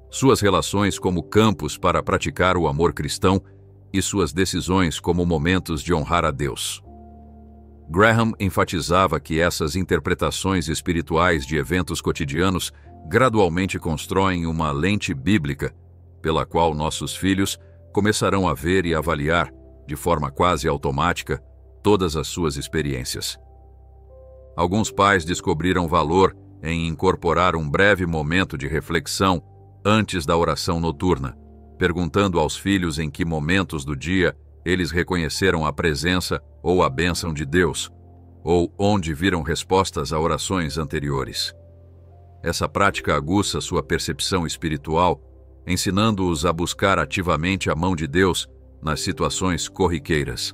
suas relações como campos para praticar o amor cristão e suas decisões como momentos de honrar a Deus. Graham enfatizava que essas interpretações espirituais de eventos cotidianos gradualmente constroem uma lente bíblica, pela qual nossos filhos começarão a ver e avaliar, de forma quase automática, todas as suas experiências. Alguns pais descobriram valor em incorporar um breve momento de reflexão antes da oração noturna, perguntando aos filhos em que momentos do dia eles reconheceram a presença ou a bênção de Deus, ou onde viram respostas a orações anteriores. Essa prática aguça sua percepção espiritual, ensinando-os a buscar ativamente a mão de Deus nas situações corriqueiras.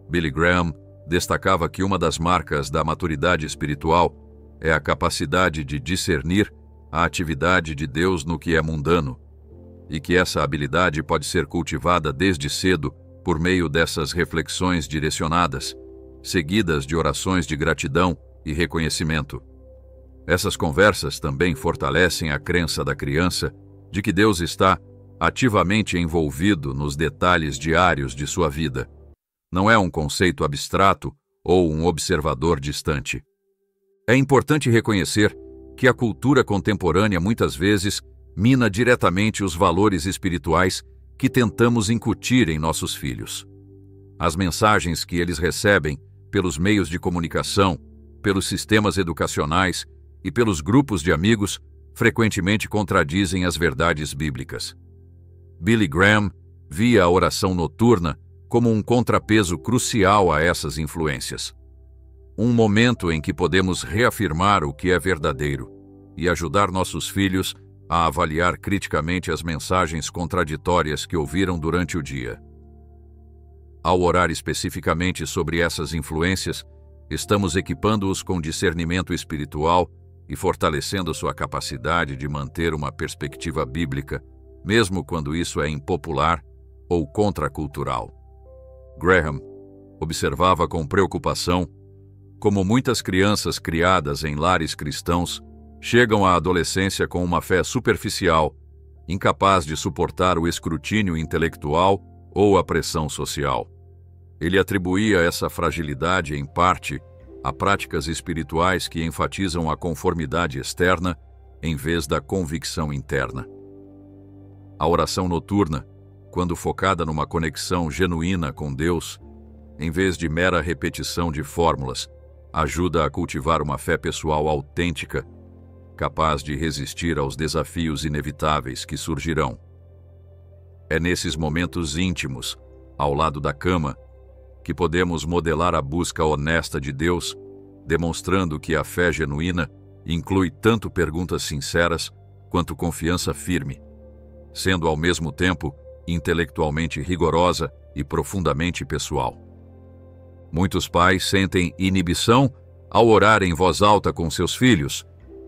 Billy Graham destacava que uma das marcas da maturidade espiritual é a capacidade de discernir a atividade de Deus no que é mundano, e que essa habilidade pode ser cultivada desde cedo por meio dessas reflexões direcionadas, seguidas de orações de gratidão e reconhecimento. Essas conversas também fortalecem a crença da criança de que Deus está ativamente envolvido nos detalhes diários de sua vida. Não é um conceito abstrato ou um observador distante. É importante reconhecer que a cultura contemporânea muitas vezes mina diretamente os valores espirituais que tentamos incutir em nossos filhos. As mensagens que eles recebem pelos meios de comunicação, pelos sistemas educacionais e pelos grupos de amigos frequentemente contradizem as verdades bíblicas. Billy Graham via a oração noturna como um contrapeso crucial a essas influências. Um momento em que podemos reafirmar o que é verdadeiro e ajudar nossos filhos a avaliar criticamente as mensagens contraditórias que ouviram durante o dia. Ao orar especificamente sobre essas influências, estamos equipando-os com discernimento espiritual e fortalecendo sua capacidade de manter uma perspectiva bíblica, mesmo quando isso é impopular ou contracultural. Graham observava com preocupação como muitas crianças criadas em lares cristãos chegam à adolescência com uma fé superficial, incapaz de suportar o escrutínio intelectual ou a pressão social. Ele atribuía essa fragilidade, em parte, a práticas espirituais que enfatizam a conformidade externa em vez da convicção interna. A oração noturna, quando focada numa conexão genuína com Deus, em vez de mera repetição de fórmulas, ajuda a cultivar uma fé pessoal autêntica, capaz de resistir aos desafios inevitáveis que surgirão. É nesses momentos íntimos, ao lado da cama, que podemos modelar a busca honesta de Deus, demonstrando que a fé genuína inclui tanto perguntas sinceras quanto confiança firme, sendo ao mesmo tempo intelectualmente rigorosa e profundamente pessoal. Muitos pais sentem inibição ao orar em voz alta com seus filhos,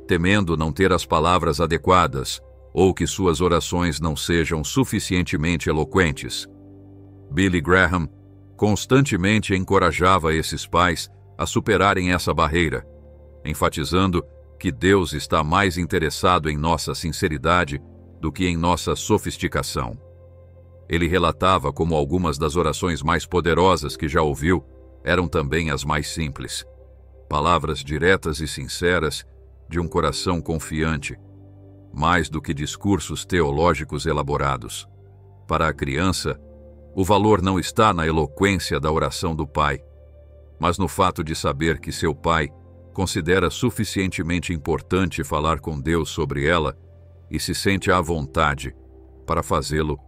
temendo não ter as palavras adequadas ou que suas orações não sejam suficientemente eloquentes. Billy Graham constantemente encorajava esses pais a superarem essa barreira, enfatizando que Deus está mais interessado em nossa sinceridade do que em nossa sofisticação. Ele relatava como algumas das orações mais poderosas que já ouviu eram também as mais simples. Palavras diretas e sinceras de um coração confiante, mais do que discursos teológicos elaborados. Para a criança, O valor não está na eloquência da oração do pai, mas no fato de saber que seu pai considera suficientemente importante falar com Deus sobre ela e se sente à vontade para fazê-lo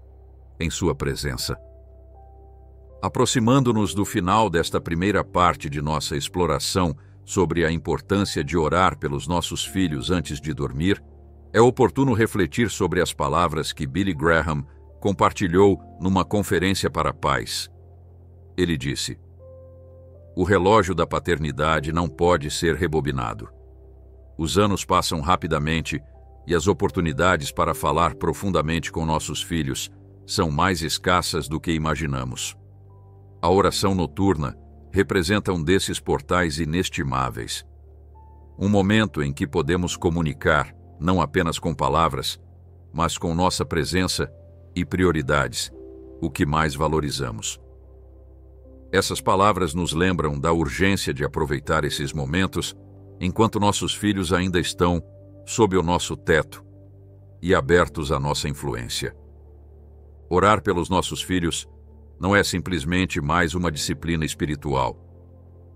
em sua presença. Aproximando-nos do final desta primeira parte de nossa exploração sobre a importância de orar pelos nossos filhos antes de dormir, é oportuno refletir sobre as palavras que Billy Graham compartilhou numa conferência para pais. Ele disse: "O relógio da paternidade não pode ser rebobinado. Os anos passam rapidamente e as oportunidades para falar profundamente com nossos filhos são mais escassas do que imaginamos. A oração noturna representa um desses portais inestimáveis. Um momento em que podemos comunicar, não apenas com palavras, mas com nossa presença e prioridades, o que mais valorizamos. Essas palavras nos lembram da urgência de aproveitar esses momentos enquanto nossos filhos ainda estão sob o nosso teto e abertos à nossa influência. Orar pelos nossos filhos não é simplesmente mais uma disciplina espiritual.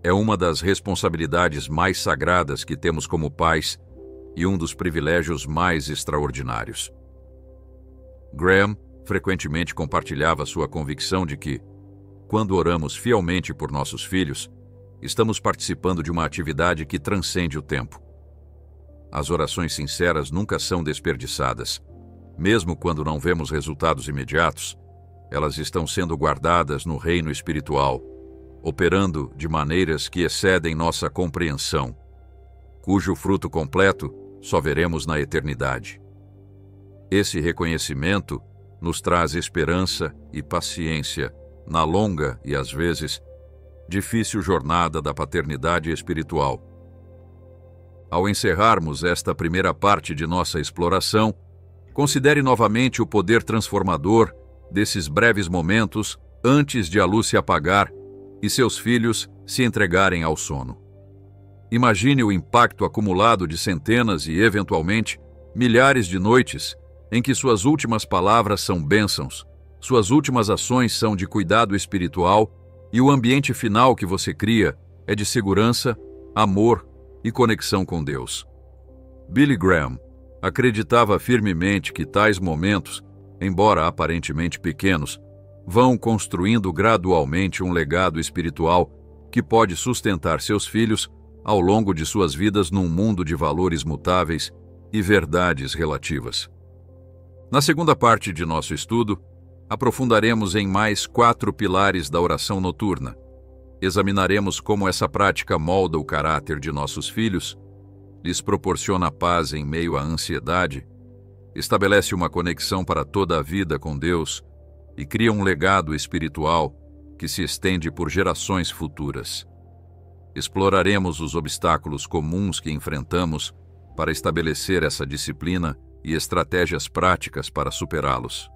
É uma das responsabilidades mais sagradas que temos como pais e um dos privilégios mais extraordinários." Graham frequentemente compartilhava sua convicção de que, quando oramos fielmente por nossos filhos, estamos participando de uma atividade que transcende o tempo. As orações sinceras nunca são desperdiçadas. Mesmo quando não vemos resultados imediatos, elas estão sendo guardadas no reino espiritual, operando de maneiras que excedem nossa compreensão, cujo fruto completo só veremos na eternidade. Esse reconhecimento nos traz esperança e paciência na longa e, às vezes, difícil jornada da paternidade espiritual. Ao encerrarmos esta primeira parte de nossa exploração, considere novamente o poder transformador desses breves momentos antes de a luz se apagar e seus filhos se entregarem ao sono. Imagine o impacto acumulado de centenas e, eventualmente, milhares de noites em que suas últimas palavras são bênçãos, suas últimas ações são de cuidado espiritual e o ambiente final que você cria é de segurança, amor e conexão com Deus. Billy Graham acreditava firmemente que tais momentos, embora aparentemente pequenos, vão construindo gradualmente um legado espiritual que pode sustentar seus filhos ao longo de suas vidas num mundo de valores mutáveis e verdades relativas. Na segunda parte de nosso estudo, aprofundaremos em mais 4 pilares da oração noturna. Examinaremos como essa prática molda o caráter de nossos filhos, lhes proporciona paz em meio à ansiedade, estabelece uma conexão para toda a vida com Deus e cria um legado espiritual que se estende por gerações futuras. Exploraremos os obstáculos comuns que enfrentamos para estabelecer essa disciplina e estratégias práticas para superá-los.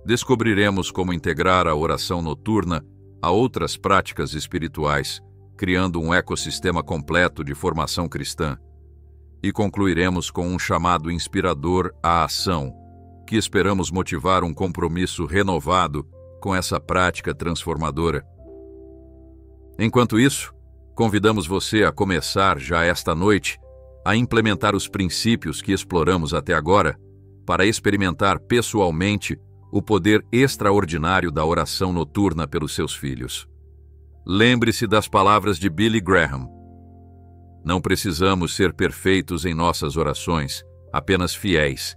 Descobriremos como integrar a oração noturna a outras práticas espirituais, criando um ecossistema completo de formação cristã. E concluiremos com um chamado inspirador à ação, que esperamos motivar um compromisso renovado com essa prática transformadora. Enquanto isso, convidamos você a começar já esta noite a implementar os princípios que exploramos até agora para experimentar pessoalmente o poder extraordinário da oração noturna pelos seus filhos. Lembre-se das palavras de Billy Graham. Não precisamos ser perfeitos em nossas orações, apenas fiéis.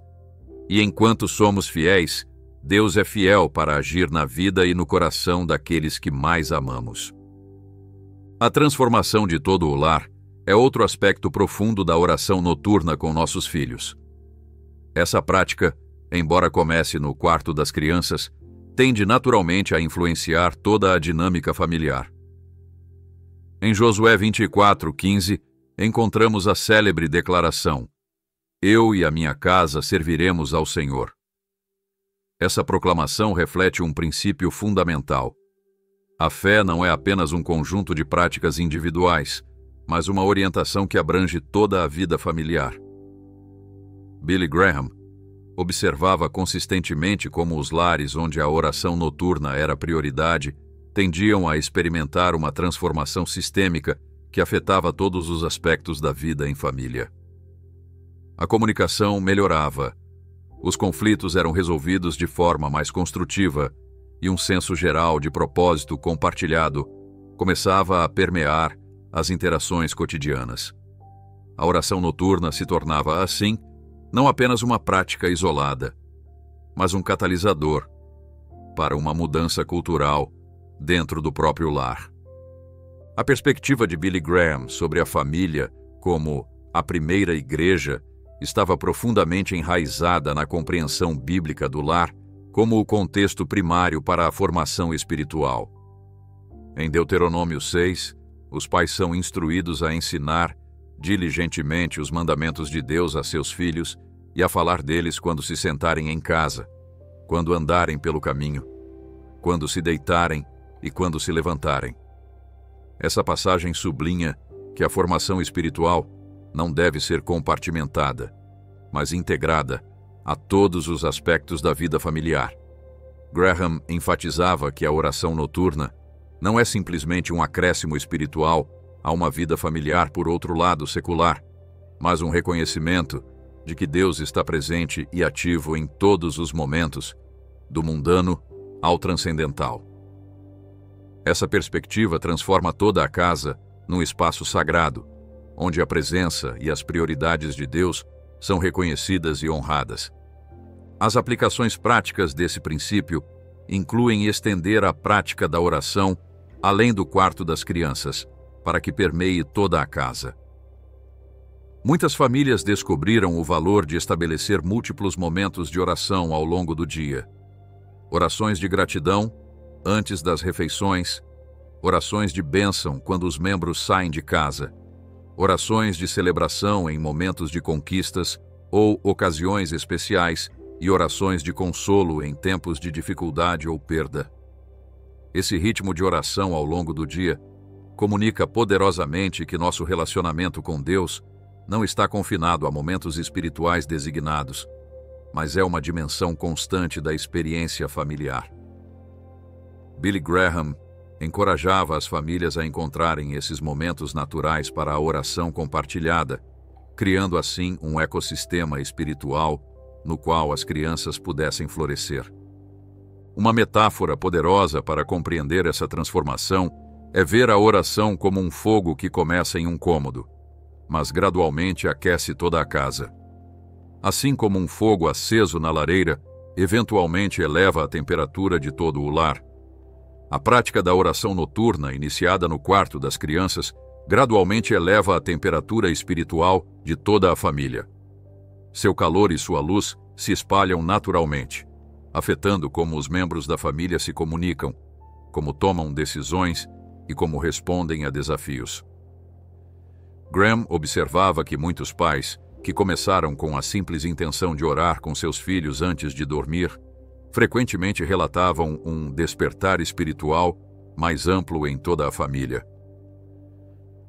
E enquanto somos fiéis, Deus é fiel para agir na vida e no coração daqueles que mais amamos. A transformação de todo o lar é outro aspecto profundo da oração noturna com nossos filhos. Essa prática, embora comece no quarto das crianças, tende naturalmente a influenciar toda a dinâmica familiar. Em Josué 24:15, encontramos a célebre declaração: "Eu e a minha casa serviremos ao Senhor." Essa proclamação reflete um princípio fundamental. A fé não é apenas um conjunto de práticas individuais, mas uma orientação que abrange toda a vida familiar. Billy Graham observava consistentemente como os lares onde a oração noturna era prioridade tendiam a experimentar uma transformação sistêmica que afetava todos os aspectos da vida em família. A comunicação melhorava, os conflitos eram resolvidos de forma mais construtiva e um senso geral de propósito compartilhado começava a permear as interações cotidianas. A oração noturna se tornava, assim, não apenas uma prática isolada, mas um catalisador para uma mudança cultural dentro do próprio lar. A perspectiva de Billy Graham sobre a família como a primeira igreja estava profundamente enraizada na compreensão bíblica do lar como o contexto primário para a formação espiritual. Em Deuteronômio 6, os pais são instruídos a ensinar diligentemente os mandamentos de Deus a seus filhos e a falar deles quando se sentarem em casa, quando andarem pelo caminho, quando se deitarem e quando se levantarem. Essa passagem sublinha que a formação espiritual não deve ser compartimentada, mas integrada a todos os aspectos da vida familiar. Graham enfatizava que a oração noturna não é simplesmente um acréscimo espiritual a uma vida familiar por outro lado secular, mas um reconhecimento de que Deus está presente e ativo em todos os momentos, do mundano ao transcendental. Essa perspectiva transforma toda a casa num espaço sagrado, onde a presença e as prioridades de Deus são reconhecidas e honradas. As aplicações práticas desse princípio incluem estender a prática da oração além do quarto das crianças, para que permeie toda a casa. Muitas famílias descobriram o valor de estabelecer múltiplos momentos de oração ao longo do dia. Orações de gratidão antes das refeições, orações de bênção quando os membros saem de casa, orações de celebração em momentos de conquistas ou ocasiões especiais e orações de consolo em tempos de dificuldade ou perda. Esse ritmo de oração ao longo do dia comunica poderosamente que nosso relacionamento com Deus não está confinado a momentos espirituais designados, mas é uma dimensão constante da experiência familiar. Billy Graham encorajava as famílias a encontrarem esses momentos naturais para a oração compartilhada, criando assim um ecossistema espiritual no qual as crianças pudessem florescer. Uma metáfora poderosa para compreender essa transformação é ver a oração como um fogo que começa em um cômodo, mas gradualmente aquece toda a casa. Assim como um fogo aceso na lareira eventualmente eleva a temperatura de todo o lar, a prática da oração noturna, iniciada no quarto das crianças, gradualmente eleva a temperatura espiritual de toda a família. Seu calor e sua luz se espalham naturalmente, afetando como os membros da família se comunicam, como tomam decisões e como respondem a desafios. Graham observava que muitos pais, que começaram com a simples intenção de orar com seus filhos antes de dormir, frequentemente relatavam um despertar espiritual mais amplo em toda a família.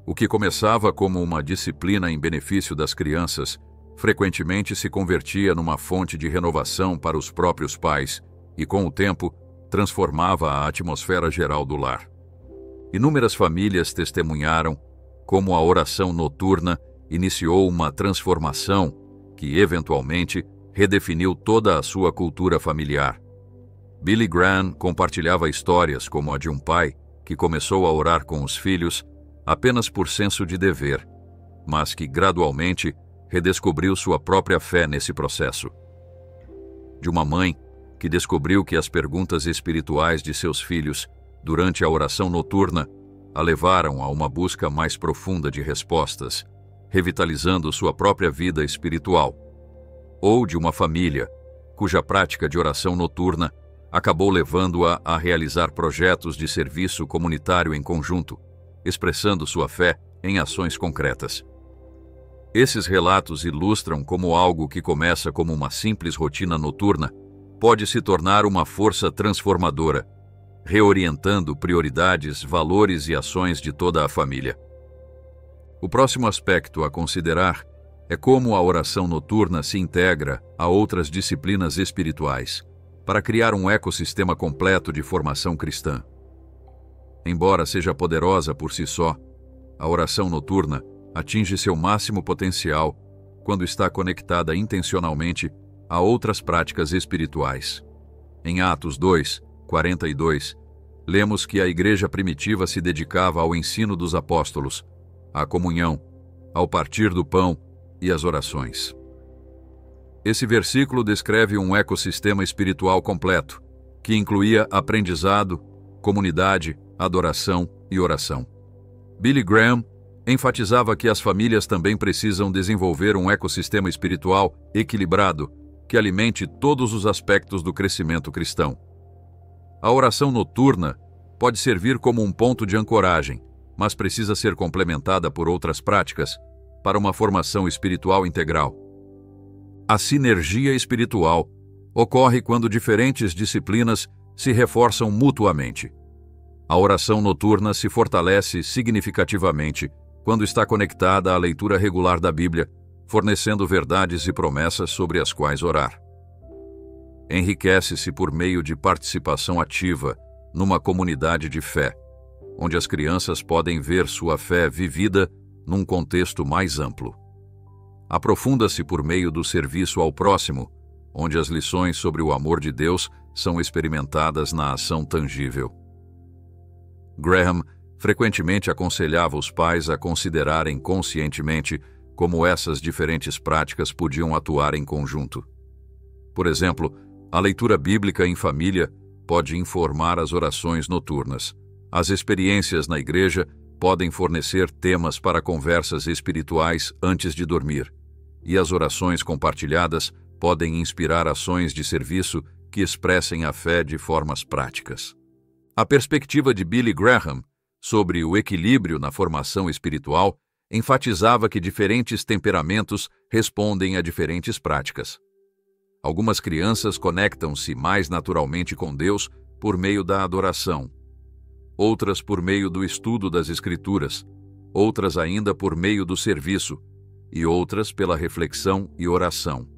O que começava como uma disciplina em benefício das crianças, frequentemente se convertia numa fonte de renovação para os próprios pais e, com o tempo, transformava a atmosfera geral do lar. Inúmeras famílias testemunharam como a oração noturna iniciou uma transformação que, eventualmente, redefiniu toda a sua cultura familiar. Billy Graham compartilhava histórias como a de um pai que começou a orar com os filhos apenas por senso de dever, mas que gradualmente redescobriu sua própria fé nesse processo. De uma mãe que descobriu que as perguntas espirituais de seus filhos durante a oração noturna a levaram a uma busca mais profunda de respostas, revitalizando sua própria vida espiritual. Ou de uma família cuja prática de oração noturna acabou levando-a a realizar projetos de serviço comunitário em conjunto, expressando sua fé em ações concretas. Esses relatos ilustram como algo que começa como uma simples rotina noturna pode se tornar uma força transformadora, reorientando prioridades, valores e ações de toda a família. O próximo aspecto a considerar é como a oração noturna se integra a outras disciplinas espirituais, para criar um ecossistema completo de formação cristã. Embora seja poderosa por si só, a oração noturna atinge seu máximo potencial quando está conectada intencionalmente a outras práticas espirituais. Em Atos 2, 42, lemos que a igreja primitiva se dedicava ao ensino dos apóstolos, à comunhão, ao partir do pão e às orações. Esse versículo descreve um ecossistema espiritual completo, que incluía aprendizado, comunidade, adoração e oração. Billy Graham enfatizava que as famílias também precisam desenvolver um ecossistema espiritual equilibrado que alimente todos os aspectos do crescimento cristão. A oração noturna pode servir como um ponto de ancoragem, mas precisa ser complementada por outras práticas para uma formação espiritual integral. A sinergia espiritual ocorre quando diferentes disciplinas se reforçam mutuamente. A oração noturna se fortalece significativamente quando está conectada à leitura regular da Bíblia, fornecendo verdades e promessas sobre as quais orar. Enriquece-se por meio de participação ativa numa comunidade de fé, onde as crianças podem ver sua fé vivida num contexto mais amplo. Aprofunda-se por meio do serviço ao próximo, onde as lições sobre o amor de Deus são experimentadas na ação tangível. Graham frequentemente aconselhava os pais a considerarem conscientemente como essas diferentes práticas podiam atuar em conjunto. Por exemplo, a leitura bíblica em família pode informar as orações noturnas. As experiências na igreja podem fornecer temas para conversas espirituais antes de dormir, e as orações compartilhadas podem inspirar ações de serviço que expressem a fé de formas práticas. A perspectiva de Billy Graham sobre o equilíbrio na formação espiritual enfatizava que diferentes temperamentos respondem a diferentes práticas. Algumas crianças conectam-se mais naturalmente com Deus por meio da adoração, outras por meio do estudo das Escrituras, outras ainda por meio do serviço, e outras pela reflexão e oração.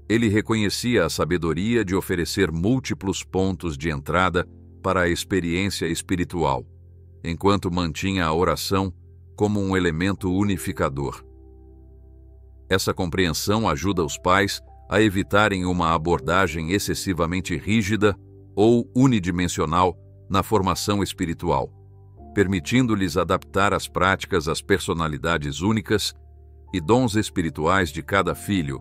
Ele reconhecia a sabedoria de oferecer múltiplos pontos de entrada para a experiência espiritual, enquanto mantinha a oração como um elemento unificador. Essa compreensão ajuda os pais a evitarem uma abordagem excessivamente rígida ou unidimensional na formação espiritual, permitindo-lhes adaptar as práticas às personalidades únicas e dons espirituais de cada filho,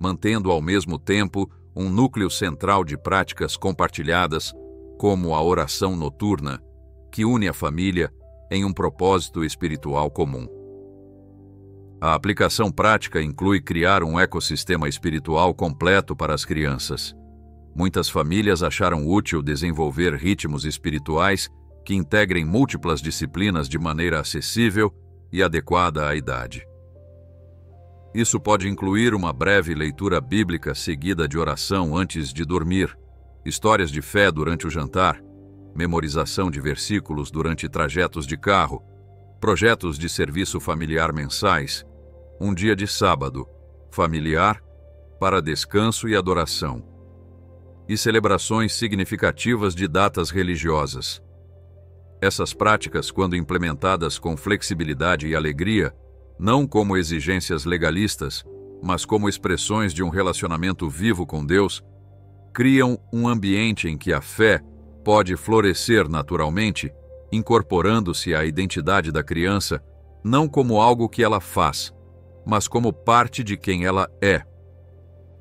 mantendo ao mesmo tempo um núcleo central de práticas compartilhadas, como a oração noturna, que une a família em um propósito espiritual comum. A aplicação prática inclui criar um ecossistema espiritual completo para as crianças. Muitas famílias acharam útil desenvolver ritmos espirituais que integrem múltiplas disciplinas de maneira acessível e adequada à idade. Isso pode incluir uma breve leitura bíblica seguida de oração antes de dormir, histórias de fé durante o jantar, memorização de versículos durante trajetos de carro, projetos de serviço familiar mensais, um dia de sábado, familiar, para descanso e adoração, e celebrações significativas de datas religiosas. Essas práticas, quando implementadas com flexibilidade e alegria, não como exigências legalistas, mas como expressões de um relacionamento vivo com Deus, criam um ambiente em que a fé pode florescer naturalmente, incorporando-se à identidade da criança, não como algo que ela faz, mas como parte de quem ela é.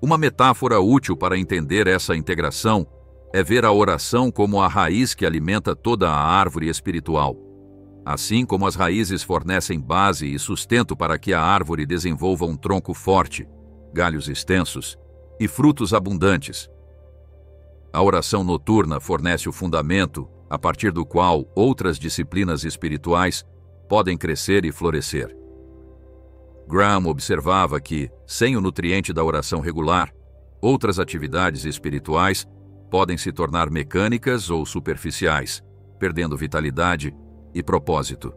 Uma metáfora útil para entender essa integração é ver a oração como a raiz que alimenta toda a árvore espiritual. Assim como as raízes fornecem base e sustento para que a árvore desenvolva um tronco forte, galhos extensos e frutos abundantes. A oração noturna fornece o fundamento a partir do qual outras disciplinas espirituais podem crescer e florescer. Graham observava que, sem o nutriente da oração regular, outras atividades espirituais podem se tornar mecânicas ou superficiais, perdendo vitalidade e propósito.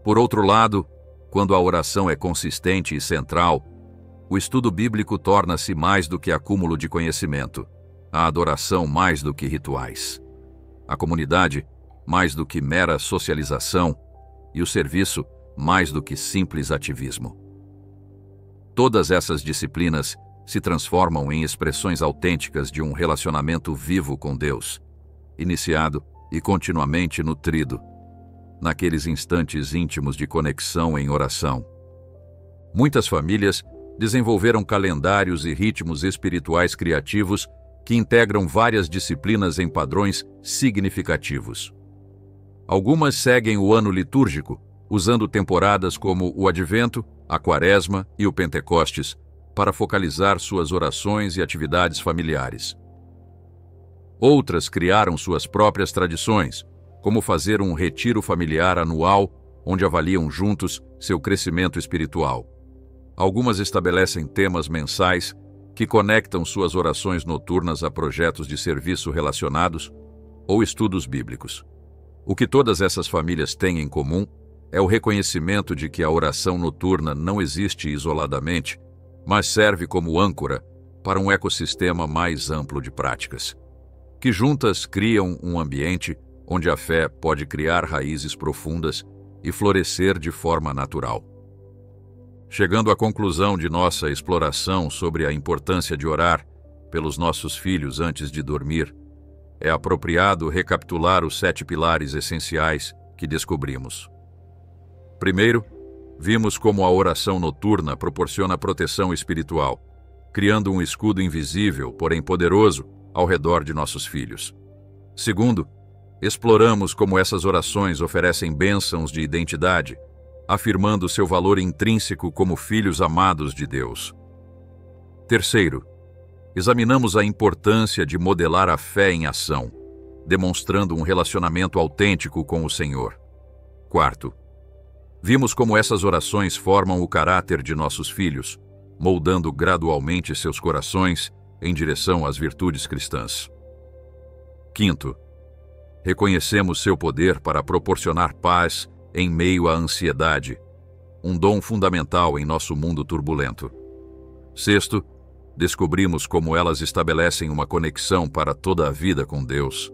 Por outro lado, Quando a oração é consistente e central, o estudo bíblico torna-se mais do que acúmulo de conhecimento, a adoração mais do que rituais, a comunidade mais do que mera socialização e o serviço mais do que simples ativismo. Todas essas disciplinas se transformam em expressões autênticas de um relacionamento vivo com Deus, iniciado e continuamente nutrido, naqueles instantes íntimos de conexão em oração. Muitas famílias desenvolveram calendários e ritmos espirituais criativos que integram várias disciplinas em padrões significativos. Algumas seguem o ano litúrgico, usando temporadas como o Advento, a Quaresma e o Pentecostes para focalizar suas orações e atividades familiares. Outras criaram suas próprias tradições, como fazer um retiro familiar anual, onde avaliam juntos seu crescimento espiritual. Algumas estabelecem temas mensais que conectam suas orações noturnas a projetos de serviço relacionados ou estudos bíblicos. O que todas essas famílias têm em comum é o reconhecimento de que a oração noturna não existe isoladamente, mas serve como âncora para um ecossistema mais amplo de práticas, que juntas criam um ambiente onde a fé pode criar raízes profundas e florescer de forma natural. Chegando à conclusão de nossa exploração sobre a importância de orar pelos nossos filhos antes de dormir, é apropriado recapitular os 7 pilares essenciais que descobrimos. Primeiro, vimos como a oração noturna proporciona proteção espiritual, criando um escudo invisível, porém poderoso, ao redor de nossos filhos. Segundo, exploramos como essas orações oferecem bênçãos de identidade, afirmando seu valor intrínseco como filhos amados de Deus. Terceiro, examinamos a importância de modelar a fé em ação, demonstrando um relacionamento autêntico com o Senhor. Quarto, vimos como essas orações formam o caráter de nossos filhos, moldando gradualmente seus corações em direção às virtudes cristãs. Quinto, reconhecemos seu poder para proporcionar paz em meio à ansiedade, um dom fundamental em nosso mundo turbulento. Sexto, descobrimos como elas estabelecem uma conexão para toda a vida com Deus,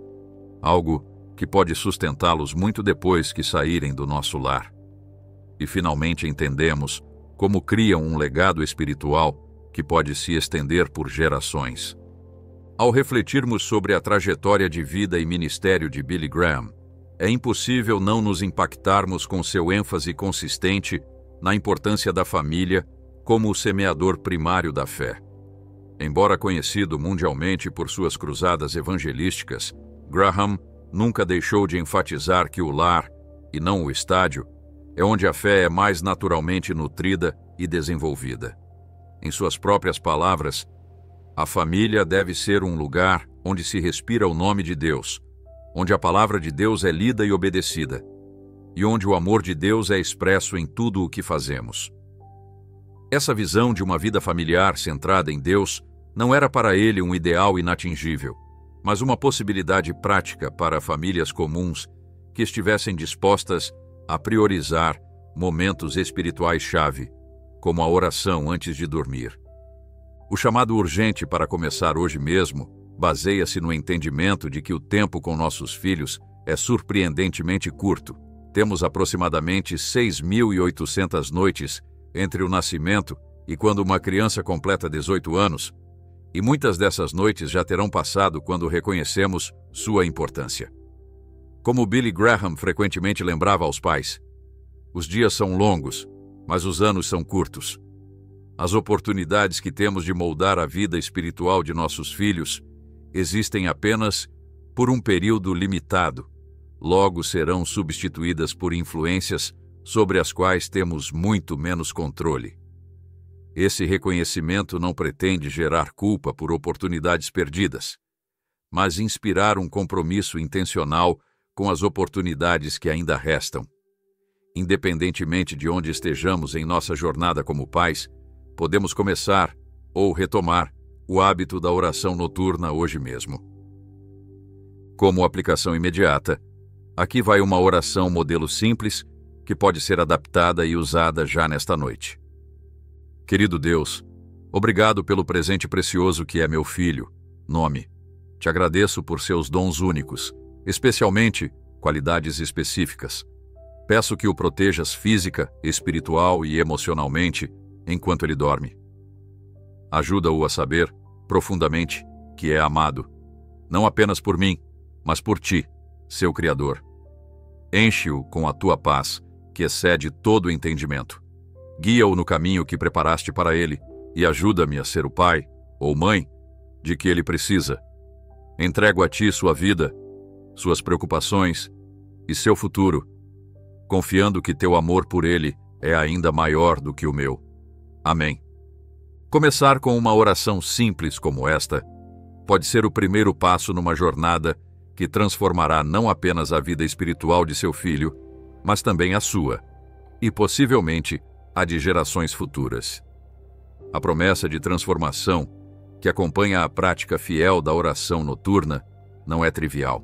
algo que pode sustentá-los muito depois que saírem do nosso lar. E finalmente entendemos como criam um legado espiritual que pode se estender por gerações. Ao refletirmos sobre a trajetória de vida e ministério de Billy Graham, é impossível não nos impactarmos com seu ênfase consistente na importância da família como o semeador primário da fé. Embora conhecido mundialmente por suas cruzadas evangelísticas, Graham nunca deixou de enfatizar que o lar, e não o estádio, é onde a fé é mais naturalmente nutrida e desenvolvida. Em suas próprias palavras, a família deve ser um lugar onde se respira o nome de Deus, onde a palavra de Deus é lida e obedecida, e onde o amor de Deus é expresso em tudo o que fazemos. Essa visão de uma vida familiar centrada em Deus não era para ele um ideal inatingível, mas uma possibilidade prática para famílias comuns que estivessem dispostas a priorizar momentos espirituais-chave, como a oração antes de dormir. O chamado urgente para começar hoje mesmo baseia-se no entendimento de que o tempo com nossos filhos é surpreendentemente curto. Temos aproximadamente 6.800 noites entre o nascimento e quando uma criança completa 18 anos, e muitas dessas noites já terão passado quando reconhecemos sua importância. Como Billy Graham frequentemente lembrava aos pais, os dias são longos, mas os anos são curtos. As oportunidades que temos de moldar a vida espiritual de nossos filhos existem apenas por um período limitado, logo serão substituídas por influências sobre as quais temos muito menos controle. Esse reconhecimento não pretende gerar culpa por oportunidades perdidas, mas inspirar um compromisso intencional com as oportunidades que ainda restam. Independentemente de onde estejamos em nossa jornada como pais, podemos começar ou retomar o hábito da oração noturna hoje mesmo. Como aplicação imediata, aqui vai uma oração modelo simples que pode ser adaptada e usada já nesta noite. Querido Deus, obrigado pelo presente precioso que é meu filho, Nome. Te agradeço por seus dons únicos, especialmente qualidades específicas. Peço que o protejas física, espiritual e emocionalmente enquanto ele dorme. Ajuda-o a saber, profundamente, que é amado, não apenas por mim, mas por ti, seu Criador. Enche-o com a tua paz, que excede todo o entendimento. Guia-o no caminho que preparaste para ele e ajuda-me a ser o pai, ou mãe, de que ele precisa. Entrego a ti sua vida, suas preocupações e seu futuro, confiando que teu amor por ele é ainda maior do que o meu. Amém. Começar com uma oração simples como esta pode ser o primeiro passo numa jornada que transformará não apenas a vida espiritual de seu filho, mas também a sua, e possivelmente a de gerações futuras. A promessa de transformação que acompanha a prática fiel da oração noturna não é trivial.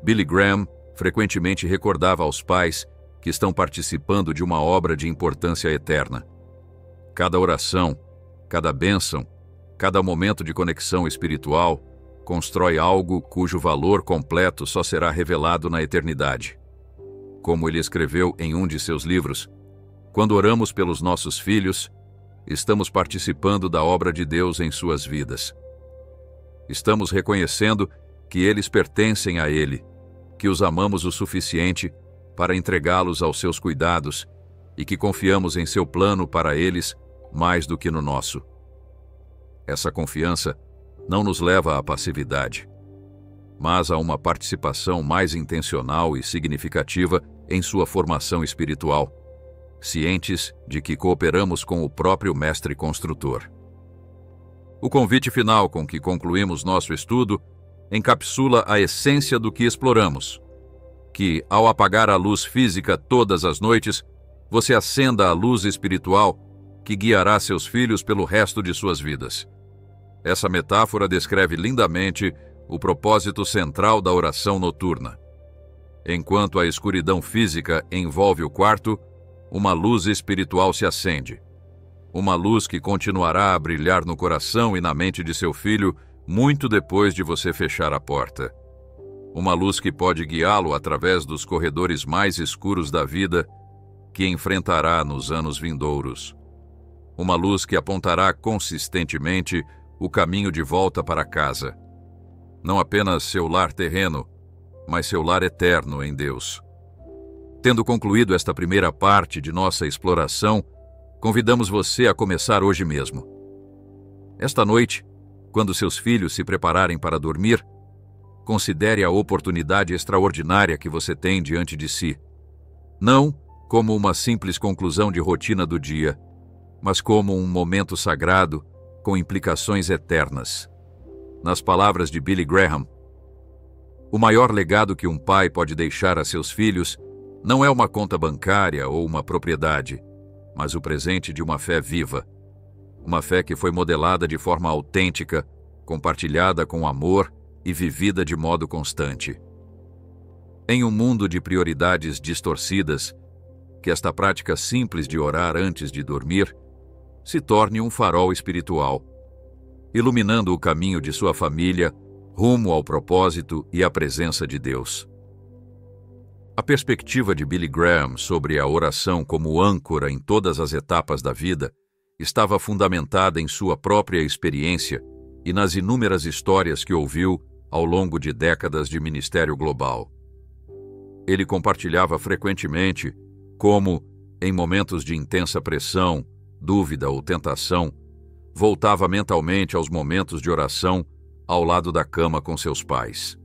Billy Graham frequentemente recordava aos pais que estão participando de uma obra de importância eterna. Cada oração, cada bênção, cada momento de conexão espiritual constrói algo cujo valor completo só será revelado na eternidade. Como ele escreveu em um de seus livros, quando oramos pelos nossos filhos, estamos participando da obra de Deus em suas vidas. Estamos reconhecendo que eles pertencem a Ele, que os amamos o suficiente para entregá-los aos seus cuidados e que confiamos em seu plano para eles mais do que no nosso. Essa confiança não nos leva à passividade, mas a uma participação mais intencional e significativa em sua formação espiritual, cientes de que cooperamos com o próprio Mestre Construtor. O convite final com que concluímos nosso estudo encapsula a essência do que exploramos, que, ao apagar a luz física todas as noites, você acenda a luz espiritual que guiará seus filhos pelo resto de suas vidas. Essa metáfora descreve lindamente o propósito central da oração noturna. Enquanto a escuridão física envolve o quarto, uma luz espiritual se acende. Uma luz que continuará a brilhar no coração e na mente de seu filho muito depois de você fechar a porta. Uma luz que pode guiá-lo através dos corredores mais escuros da vida que enfrentará nos anos vindouros. Uma luz que apontará consistentemente o caminho de volta para casa. Não apenas seu lar terreno, mas seu lar eterno em Deus. Tendo concluído esta primeira parte de nossa exploração, convidamos você a começar hoje mesmo. Esta noite, quando seus filhos se prepararem para dormir, considere a oportunidade extraordinária que você tem diante de si. Não como uma simples conclusão de rotina do dia, mas como um momento sagrado com implicações eternas. Nas palavras de Billy Graham, o maior legado que um pai pode deixar a seus filhos não é uma conta bancária ou uma propriedade, mas o presente de uma fé viva. Uma fé que foi modelada de forma autêntica, compartilhada com amor e vivida de modo constante. Em um mundo de prioridades distorcidas, que esta prática simples de orar antes de dormir se torne um farol espiritual, iluminando o caminho de sua família rumo ao propósito e à presença de Deus. A perspectiva de Billy Graham sobre a oração como âncora em todas as etapas da vida estava fundamentada em sua própria experiência e nas inúmeras histórias que ouviu ao longo de décadas de ministério global. Ele compartilhava frequentemente como, em momentos de intensa pressão, dúvida ou tentação, voltava mentalmente aos momentos de oração ao lado da cama com seus pais.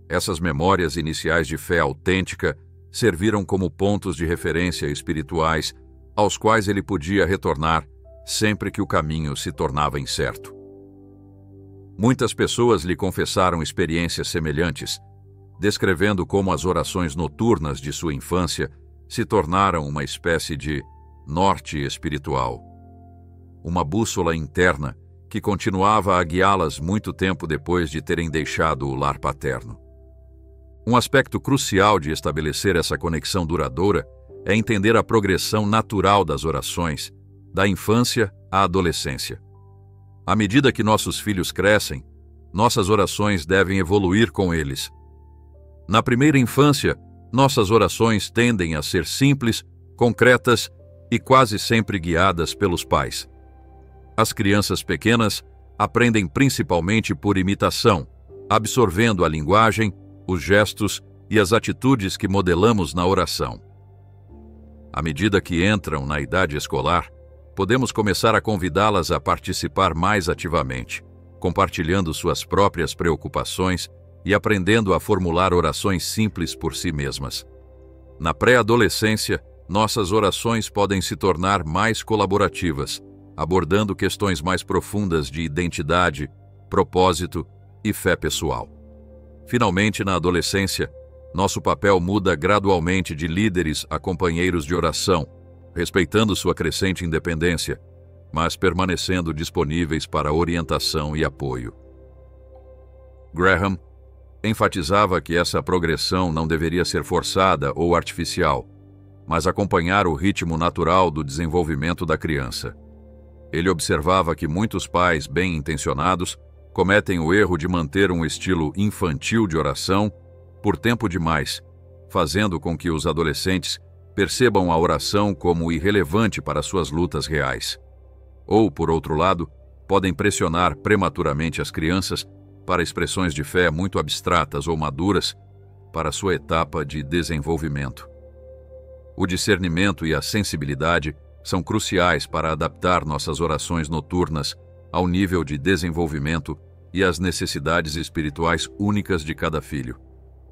Essas memórias iniciais de fé autêntica serviram como pontos de referência espirituais aos quais ele podia retornar sempre que o caminho se tornava incerto. Muitas pessoas lhe confessaram experiências semelhantes, descrevendo como as orações noturnas de sua infância se tornaram uma espécie de norte espiritual, uma bússola interna que continuava a guiá-las muito tempo depois de terem deixado o lar paterno. Um aspecto crucial de estabelecer essa conexão duradoura é entender a progressão natural das orações, da infância à adolescência. À medida que nossos filhos crescem, nossas orações devem evoluir com eles. Na primeira infância, nossas orações tendem a ser simples, concretas e quase sempre guiadas pelos pais. As crianças pequenas aprendem principalmente por imitação, absorvendo a linguagem, os gestos e as atitudes que modelamos na oração. À medida que entram na idade escolar, podemos começar a convidá-las a participar mais ativamente, compartilhando suas próprias preocupações e aprendendo a formular orações simples por si mesmas. Na pré-adolescência, nossas orações podem se tornar mais colaborativas, abordando questões mais profundas de identidade, propósito e fé pessoal. Finalmente, na adolescência, nosso papel muda gradualmente de líderes a companheiros de oração, respeitando sua crescente independência, mas permanecendo disponíveis para orientação e apoio. Graham enfatizava que essa progressão não deveria ser forçada ou artificial, mas acompanhar o ritmo natural do desenvolvimento da criança. Ele observava que muitos pais bem-intencionados cometem o erro de manter um estilo infantil de oração por tempo demais, fazendo com que os adolescentes percebam a oração como irrelevante para suas lutas reais. Ou, por outro lado, podem pressionar prematuramente as crianças para expressões de fé muito abstratas ou maduras para sua etapa de desenvolvimento. O discernimento e a sensibilidade são cruciais para adaptar nossas orações noturnas ao nível de desenvolvimento e às necessidades espirituais únicas de cada filho,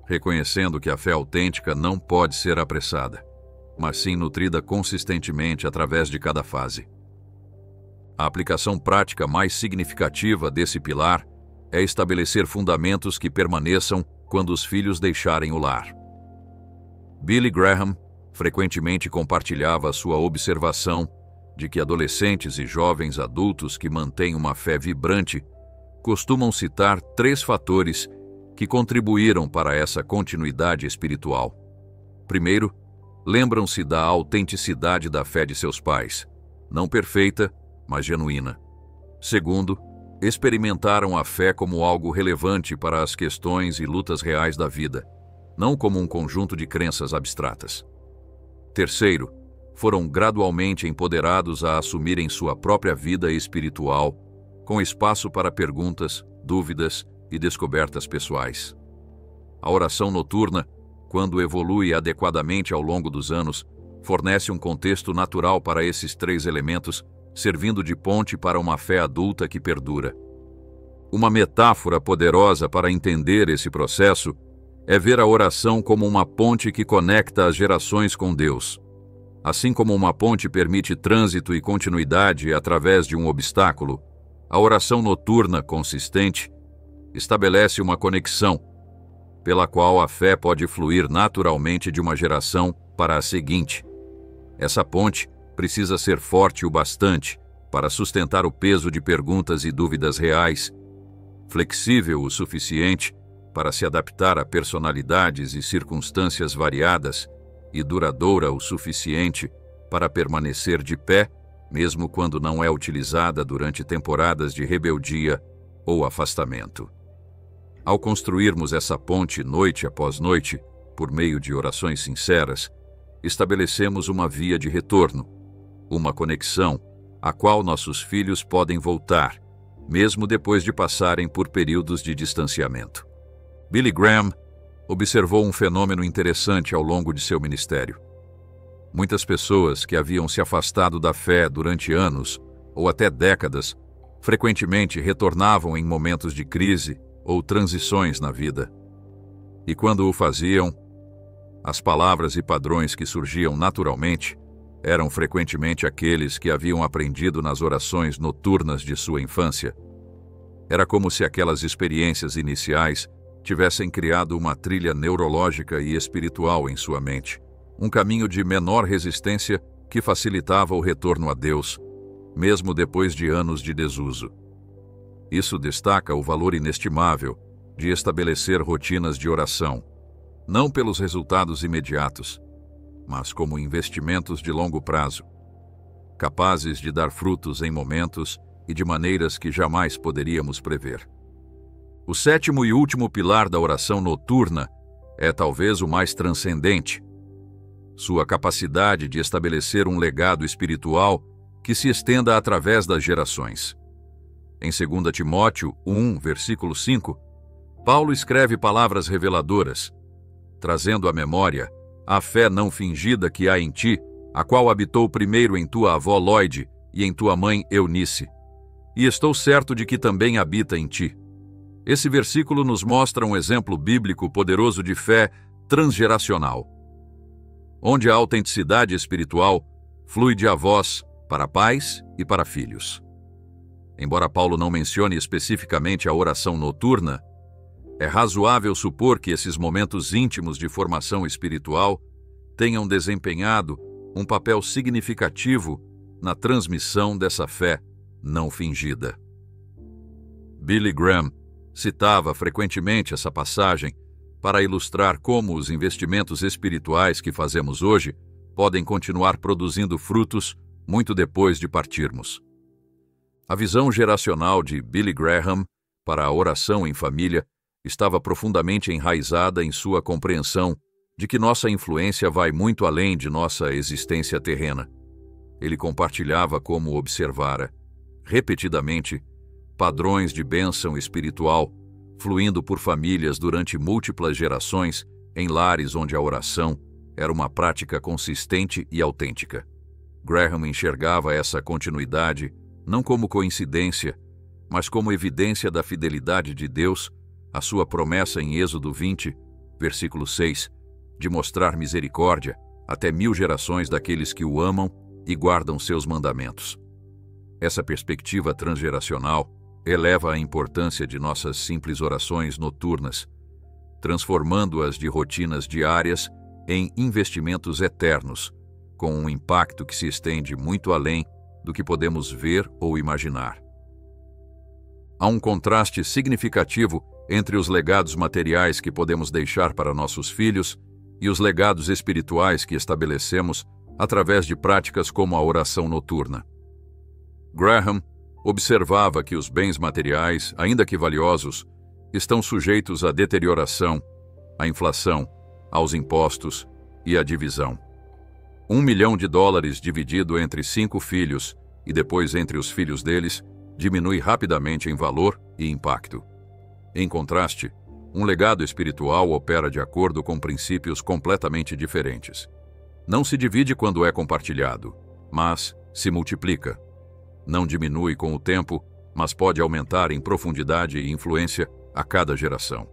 reconhecendo que a fé autêntica não pode ser apressada, mas sim nutrida consistentemente através de cada fase. A aplicação prática mais significativa desse pilar é estabelecer fundamentos que permaneçam quando os filhos deixarem o lar. Billy Graham frequentemente compartilhava sua observação de que adolescentes e jovens adultos que mantêm uma fé vibrante costumam citar 3 fatores que contribuíram para essa continuidade espiritual. Primeiro, lembram-se da autenticidade da fé de seus pais, não perfeita, mas genuína. Segundo, experimentaram a fé como algo relevante para as questões e lutas reais da vida, não como um conjunto de crenças abstratas. Terceiro, foram gradualmente empoderados a assumirem sua própria vida espiritual, com espaço para perguntas, dúvidas e descobertas pessoais. A oração noturna, quando evolui adequadamente ao longo dos anos, fornece um contexto natural para esses 3 elementos, servindo de ponte para uma fé adulta que perdura. Uma metáfora poderosa para entender esse processo é ver a oração como uma ponte que conecta as gerações com Deus. Assim como uma ponte permite trânsito e continuidade através de um obstáculo, a oração noturna consistente estabelece uma conexão, pela qual a fé pode fluir naturalmente de uma geração para a seguinte. Essa ponte precisa ser forte o bastante para sustentar o peso de perguntas e dúvidas reais, flexível o suficiente para se adaptar a personalidades e circunstâncias variadas e duradoura o suficiente para permanecer de pé, mesmo quando não é utilizada durante temporadas de rebeldia ou afastamento. Ao construirmos essa ponte noite após noite, por meio de orações sinceras, estabelecemos uma via de retorno, uma conexão a qual nossos filhos podem voltar, mesmo depois de passarem por períodos de distanciamento. Billy Graham observou um fenômeno interessante ao longo de seu ministério. Muitas pessoas que haviam se afastado da fé durante anos ou até décadas, frequentemente retornavam em momentos de crise ou transições na vida. E quando o faziam, as palavras e padrões que surgiam naturalmente eram frequentemente aqueles que haviam aprendido nas orações noturnas de sua infância. Era como se aquelas experiências iniciais tivessem criado uma trilha neurológica e espiritual em sua mente, um caminho de menor resistência que facilitava o retorno a Deus, mesmo depois de anos de desuso. Isso destaca o valor inestimável de estabelecer rotinas de oração, não pelos resultados imediatos, mas como investimentos de longo prazo, capazes de dar frutos em momentos e de maneiras que jamais poderíamos prever. O sétimo e último pilar da oração noturna é talvez o mais transcendente: sua capacidade de estabelecer um legado espiritual que se estenda através das gerações. Em 2 Timóteo 1, versículo 5, Paulo escreve palavras reveladoras, trazendo à memória a fé não fingida que há em ti, a qual habitou primeiro em tua avó Lóide e em tua mãe Eunice, e estou certo de que também habita em ti. Esse versículo nos mostra um exemplo bíblico poderoso de fé transgeracional, onde a autenticidade espiritual flui de avós para pais e para filhos. Embora Paulo não mencione especificamente a oração noturna, é razoável supor que esses momentos íntimos de formação espiritual tenham desempenhado um papel significativo na transmissão dessa fé não fingida. Billy Graham citava frequentemente essa passagem para ilustrar como os investimentos espirituais que fazemos hoje podem continuar produzindo frutos muito depois de partirmos. A visão geracional de Billy Graham para a oração em família estava profundamente enraizada em sua compreensão de que nossa influência vai muito além de nossa existência terrena. Ele compartilhava como observara, repetidamente, padrões de bênção espiritual fluindo por famílias durante múltiplas gerações em lares onde a oração era uma prática consistente e autêntica. Graham enxergava essa continuidade não como coincidência, mas como evidência da fidelidade de Deus à sua promessa em Êxodo 20, versículo 6, de mostrar misericórdia até 1000 gerações daqueles que o amam e guardam seus mandamentos. Essa perspectiva transgeracional eleva a importância de nossas simples orações noturnas, transformando-as de rotinas diárias em investimentos eternos, com um impacto que se estende muito além do que podemos ver ou imaginar. Há um contraste significativo entre os legados materiais que podemos deixar para nossos filhos e os legados espirituais que estabelecemos através de práticas como a oração noturna. Graham observava que os bens materiais, ainda que valiosos, estão sujeitos à deterioração, à inflação, aos impostos e à divisão. $1 milhão dividido entre 5 filhos e depois entre os filhos deles diminui rapidamente em valor e impacto. Em contraste, um legado espiritual opera de acordo com princípios completamente diferentes. Não se divide quando é compartilhado, mas se multiplica. Não diminui com o tempo, mas pode aumentar em profundidade e influência a cada geração.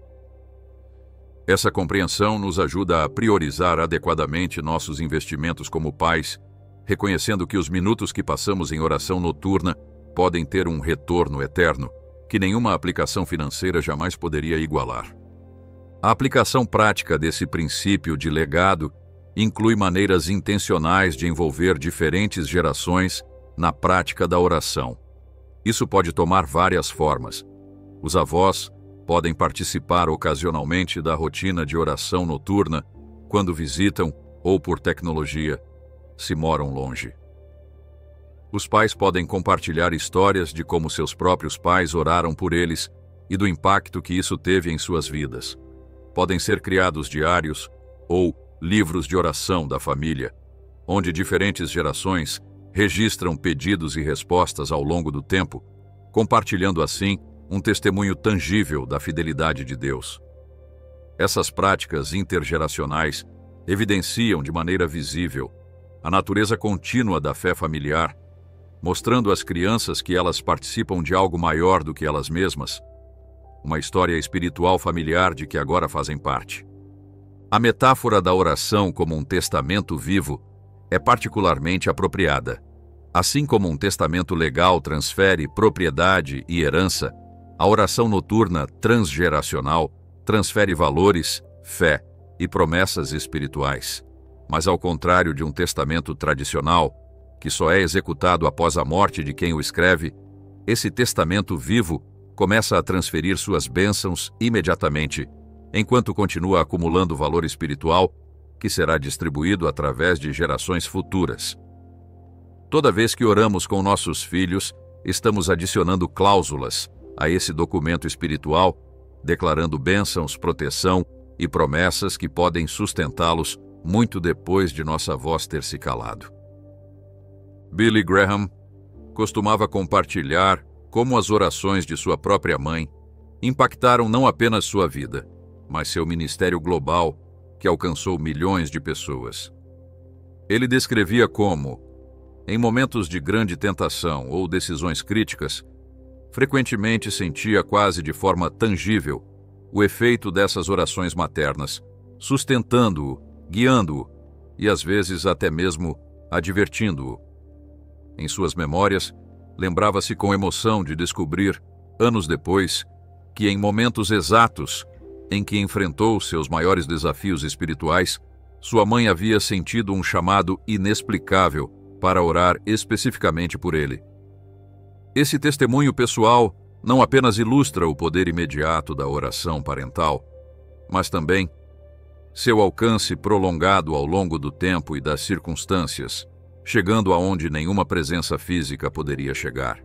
Essa compreensão nos ajuda a priorizar adequadamente nossos investimentos como pais, reconhecendo que os minutos que passamos em oração noturna podem ter um retorno eterno, que nenhuma aplicação financeira jamais poderia igualar. A aplicação prática desse princípio de legado inclui maneiras intencionais de envolver diferentes gerações na prática da oração. Isso pode tomar várias formas. Os avós podem participar ocasionalmente da rotina de oração noturna quando visitam ou por tecnologia, se moram longe. Os pais podem compartilhar histórias de como seus próprios pais oraram por eles e do impacto que isso teve em suas vidas. Podem ser criados diários ou livros de oração da família, onde diferentes gerações registram pedidos e respostas ao longo do tempo, compartilhando assim um testemunho tangível da fidelidade de Deus. Essas práticas intergeracionais evidenciam de maneira visível a natureza contínua da fé familiar, mostrando às crianças que elas participam de algo maior do que elas mesmas, uma história espiritual familiar de que agora fazem parte. A metáfora da oração como um testamento vivo é particularmente apropriada. Assim como um testamento legal transfere propriedade e herança, a oração noturna transgeracional transfere valores, fé e promessas espirituais. Mas ao contrário de um testamento tradicional, que só é executado após a morte de quem o escreve, esse testamento vivo começa a transferir suas bênçãos imediatamente, enquanto continua acumulando valor espiritual que será distribuído através de gerações futuras. Toda vez que oramos com nossos filhos, estamos adicionando cláusulas a esse documento espiritual, declarando bênçãos, proteção e promessas que podem sustentá-los muito depois de nossa voz ter se calado. Billy Graham costumava compartilhar como as orações de sua própria mãe impactaram não apenas sua vida, mas seu ministério global, que alcançou milhões de pessoas. Ele descrevia como, em momentos de grande tentação ou decisões críticas, frequentemente sentia quase de forma tangível o efeito dessas orações maternas, sustentando-o, guiando-o e às vezes até mesmo advertindo-o. Em suas memórias, lembrava-se com emoção de descobrir, anos depois, que em momentos exatos em que enfrentou seus maiores desafios espirituais, sua mãe havia sentido um chamado inexplicável para orar especificamente por ele. Esse testemunho pessoal não apenas ilustra o poder imediato da oração parental, mas também seu alcance prolongado ao longo do tempo e das circunstâncias, chegando aonde nenhuma presença física poderia chegar.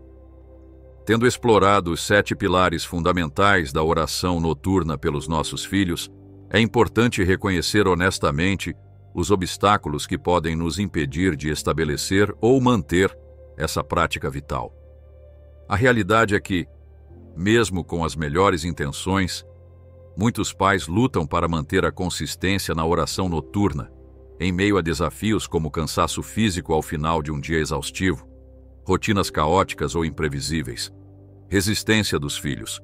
Tendo explorado os 7 pilares fundamentais da oração noturna pelos nossos filhos, é importante reconhecer honestamente os obstáculos que podem nos impedir de estabelecer ou manter essa prática vital. A realidade é que, mesmo com as melhores intenções, muitos pais lutam para manter a consistência na oração noturna, em meio a desafios como cansaço físico ao final de um dia exaustivo, rotinas caóticas ou imprevisíveis, resistência dos filhos,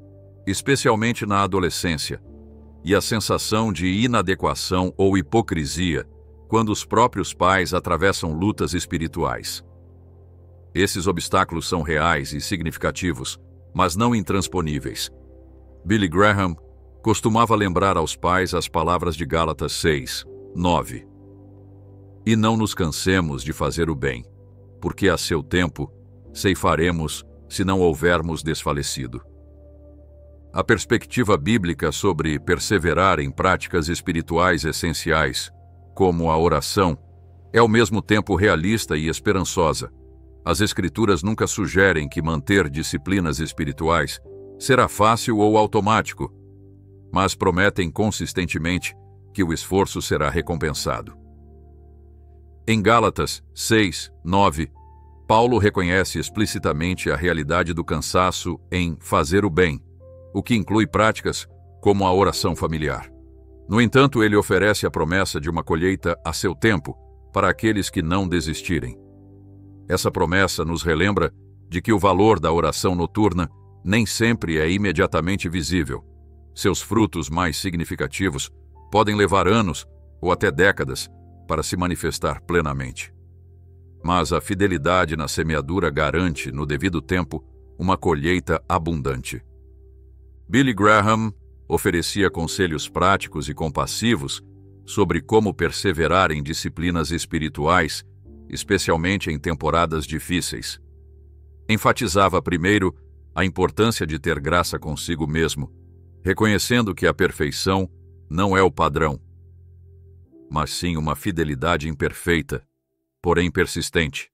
especialmente na adolescência, e a sensação de inadequação ou hipocrisia quando os próprios pais atravessam lutas espirituais. Esses obstáculos são reais e significativos, mas não intransponíveis. Billy Graham costumava lembrar aos pais as palavras de Gálatas 6, 9. E não nos cansemos de fazer o bem, porque a seu tempo ceifaremos se não houvermos desfalecido. A perspectiva bíblica sobre perseverar em práticas espirituais essenciais, como a oração, é ao mesmo tempo realista e esperançosa. As Escrituras nunca sugerem que manter disciplinas espirituais será fácil ou automático, mas prometem consistentemente que o esforço será recompensado. Em Gálatas 6, 9, Paulo reconhece explicitamente a realidade do cansaço em fazer o bem, o que inclui práticas como a oração familiar. No entanto, ele oferece a promessa de uma colheita a seu tempo para aqueles que não desistirem. Essa promessa nos relembra de que o valor da oração noturna nem sempre é imediatamente visível. Seus frutos mais significativos podem levar anos ou até décadas para se manifestar plenamente. Mas a fidelidade na semeadura garante, no devido tempo, uma colheita abundante. Billy Graham oferecia conselhos práticos e compassivos sobre como perseverar em disciplinas espirituais, especialmente em temporadas difíceis. Enfatizava primeiro a importância de ter graça consigo mesmo, reconhecendo que a perfeição não é o padrão, mas sim uma fidelidade imperfeita, porém persistente.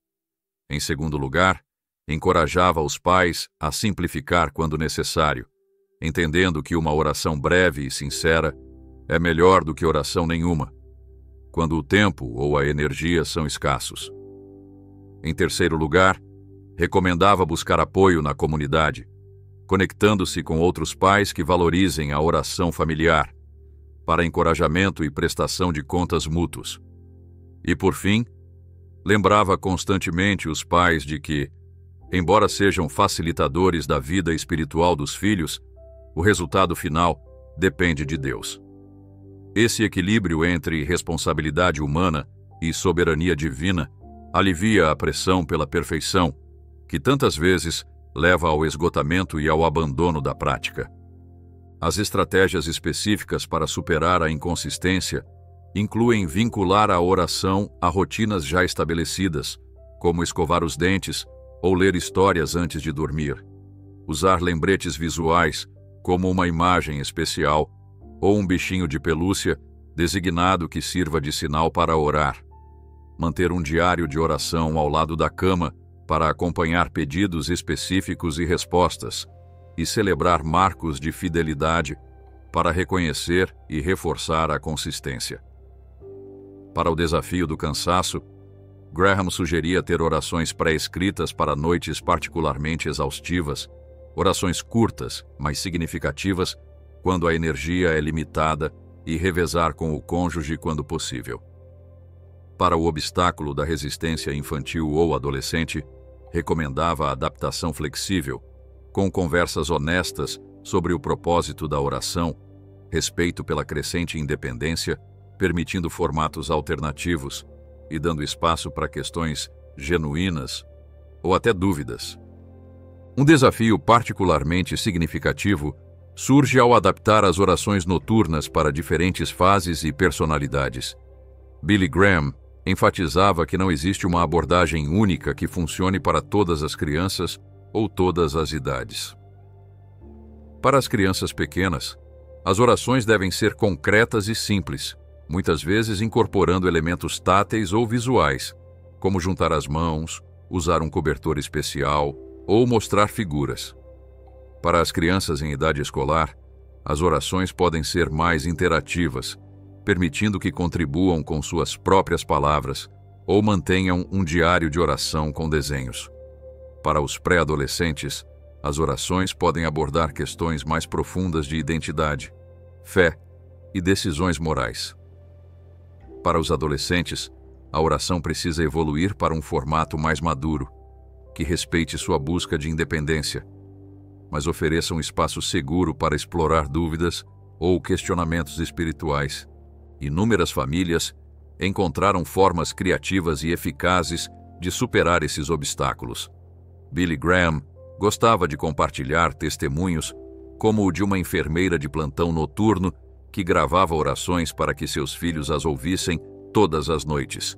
Em segundo lugar, encorajava os pais a simplificar quando necessário, entendendo que uma oração breve e sincera é melhor do que oração nenhuma, quando o tempo ou a energia são escassos. Em terceiro lugar, recomendava buscar apoio na comunidade, conectando-se com outros pais que valorizem a oração familiar, para encorajamento e prestação de contas mútuos. E, por fim, lembrava constantemente os pais de que, embora sejam facilitadores da vida espiritual dos filhos, o resultado final depende de Deus. Esse equilíbrio entre responsabilidade humana e soberania divina alivia a pressão pela perfeição, que tantas vezes leva ao esgotamento e ao abandono da prática. As estratégias específicas para superar a inconsistência incluem vincular a oração a rotinas já estabelecidas, como escovar os dentes ou ler histórias antes de dormir, usar lembretes visuais, como uma imagem especial, ou um bichinho de pelúcia designado que sirva de sinal para orar. Manter um diário de oração ao lado da cama para acompanhar pedidos específicos e respostas, e celebrar marcos de fidelidade para reconhecer e reforçar a consistência. Para o desafio do cansaço, Graham sugeria ter orações pré-escritas para noites particularmente exaustivas, orações curtas, mas significativas, quando a energia é limitada, e revezar com o cônjuge quando possível. Para o obstáculo da resistência infantil ou adolescente, recomendava a adaptação flexível, com conversas honestas sobre o propósito da oração, respeito pela crescente independência, permitindo formatos alternativos e dando espaço para questões genuínas ou até dúvidas. Um desafio particularmente significativo surge ao adaptar as orações noturnas para diferentes fases e personalidades. Billy Graham enfatizava que não existe uma abordagem única que funcione para todas as crianças ou todas as idades. Para as crianças pequenas, as orações devem ser concretas e simples, muitas vezes incorporando elementos táteis ou visuais, como juntar as mãos, usar um cobertor especial ou mostrar figuras. Para as crianças em idade escolar, as orações podem ser mais interativas, permitindo que contribuam com suas próprias palavras ou mantenham um diário de oração com desenhos. Para os pré-adolescentes, as orações podem abordar questões mais profundas de identidade, fé e decisões morais. Para os adolescentes, a oração precisa evoluir para um formato mais maduro, que respeite sua busca de independência, mas ofereça um espaço seguro para explorar dúvidas ou questionamentos espirituais. Inúmeras famílias encontraram formas criativas e eficazes de superar esses obstáculos. Billy Graham gostava de compartilhar testemunhos, como o de uma enfermeira de plantão noturno que gravava orações para que seus filhos as ouvissem todas as noites.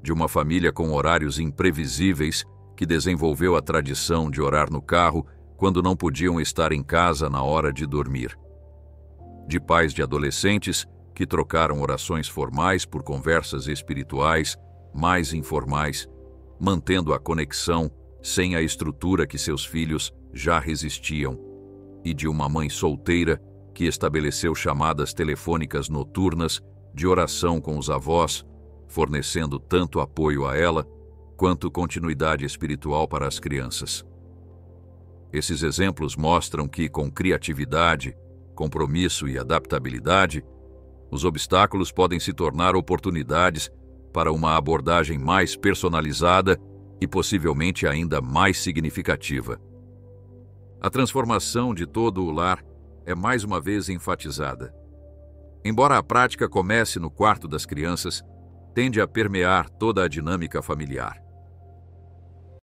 De uma família com horários imprevisíveis que desenvolveu a tradição de orar no carro quando não podiam estar em casa na hora de dormir. De pais de adolescentes que trocaram orações formais por conversas espirituais mais informais, mantendo a conexão sem a estrutura que seus filhos já resistiam, e de uma mãe solteira que estabeleceu chamadas telefônicas noturnas de oração com os avós, fornecendo tanto apoio a ela quanto continuidade espiritual para as crianças. Esses exemplos mostram que, com criatividade, compromisso e adaptabilidade, os obstáculos podem se tornar oportunidades para uma abordagem mais personalizada e possivelmente ainda mais significativa. A transformação de todo o lar é mais uma vez enfatizada. Embora a prática comece no quarto das crianças, tende a permear toda a dinâmica familiar.